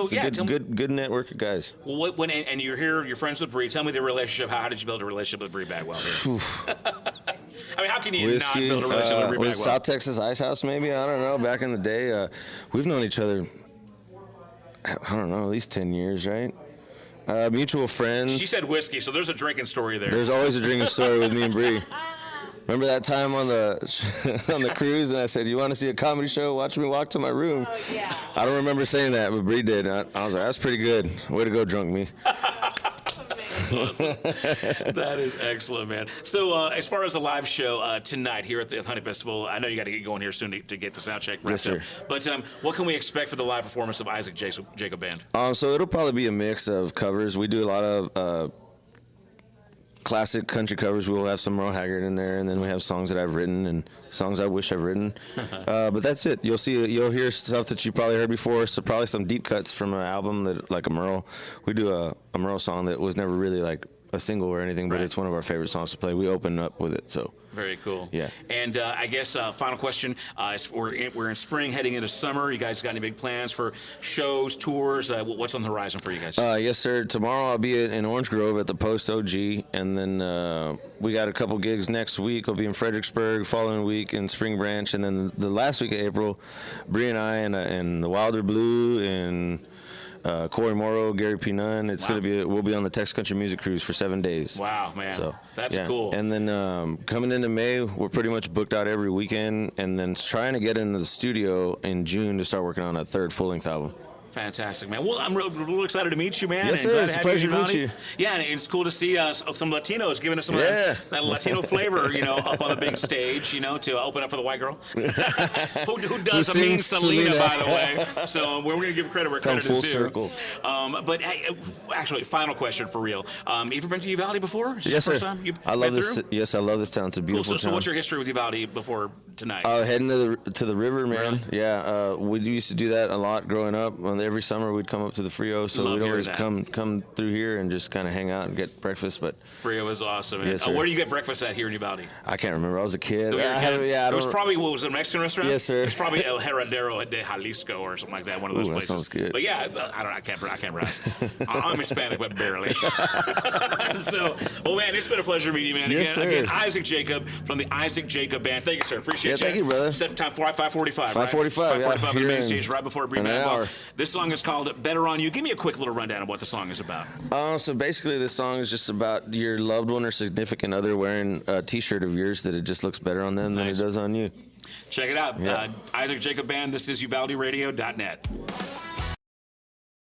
good network of guys. Well, and you're here, you're friends with Bri. Tell me the relationship. How did you build a relationship with Bri Bagwell here? I mean, how can you not build a relationship with Bri Bagwell? With South Texas Ice House, maybe? I don't know. Back in the day, we've known each other, I don't know, at least 10 years, right? Mutual friends. She said whiskey, so there's a drinking story there. There's always a drinking story with me and Bri. Remember that time on the cruise, and I said, "You want to see a comedy show? Watch me walk to my room." Oh, yeah. I don't remember saying that, but Bri did. I was like, "That's pretty good. Way to go, drunk me." awesome. That is excellent, man. So as far as a live show tonight here at the Honey Festival, I know you got to get going here soon to get the sound check wrapped up. But what can we expect for the live performance of Isaac Jacob Band? So it'll probably be a mix of covers. We do a lot of classic country covers. We'll have some Merle Haggard in there, and then we have songs that I've written and songs I wish I've written. But that's it. You'll hear stuff that you probably heard before. So probably some deep cuts from an album that like a Merle. We do a Merle song that was never really like a single or anything, but it's one of our favorite songs to play. We open up with it, so. Very cool. Yeah. And I guess final question: we're in spring, heading into summer. You guys got any big plans for shows, tours? What's on the horizon for you guys? Yes, sir. Tomorrow I'll be in Orange Grove at the Post OG, and then we got a couple gigs next week. I'll be in Fredericksburg, following week in Spring Branch, and then the last week of April, Bri and I and the Wilder Blue and Corey Morrow, Gary P. Nunn. It's gonna be. We'll be on the Texas Country Music Cruise for 7 days. Wow, man. So that's cool. And then coming into May, we're pretty much booked out every weekend, and then trying to get into the studio in June to start working on a third full-length album. Fantastic, man. Well, I'm real excited to meet you, man. Yes, and sir. glad It's to a have pleasure to you, meet you. Yeah, and it's cool to see some Latinos giving us some of that Latino flavor, up on the big stage, to open up for the white girl. who does a mean Selena, by the way. So we're going to give credit where credit is due. Circle. But hey, actually, final question for real. You ever been to Uvalde before? Yes, sir. Time I love this. Yes, I love this town. It's a beautiful town. So what's your history with Uvalde before tonight? Heading to the river, man. Really? Yeah, we used to do that a lot growing up. Every summer we'd come up to the Frio, so we'd always come through here and just kind of hang out and get breakfast. But Frio is awesome. Yes, where do you get breakfast at here in Uvalde? I can't remember. I was a kid. It was probably, what was it, a Mexican restaurant? Yes, sir. It was probably El Heredero de Jalisco or something like that. One of those places. That sounds good. But yeah, I can't pronounce. I'm Hispanic, but barely. So, well, man, it's been a pleasure meeting you, man. Yes, Again, Isaac Jacob from the Isaac Jacob Band. Thank you, sir. Appreciate you. Thank you, brother. Set time for 5:45. 5:45. 5:45 on the main stage, right before Bri Bagwell. hour. This song is called "Better on You." Give me a quick little rundown of what the song is about. So basically, this song is just about your loved one or significant other wearing a T-shirt of yours that it just looks better on them than it does on you. Check it out. Yeah. Isaac Jacob Band. This is UvaldeRadio.net.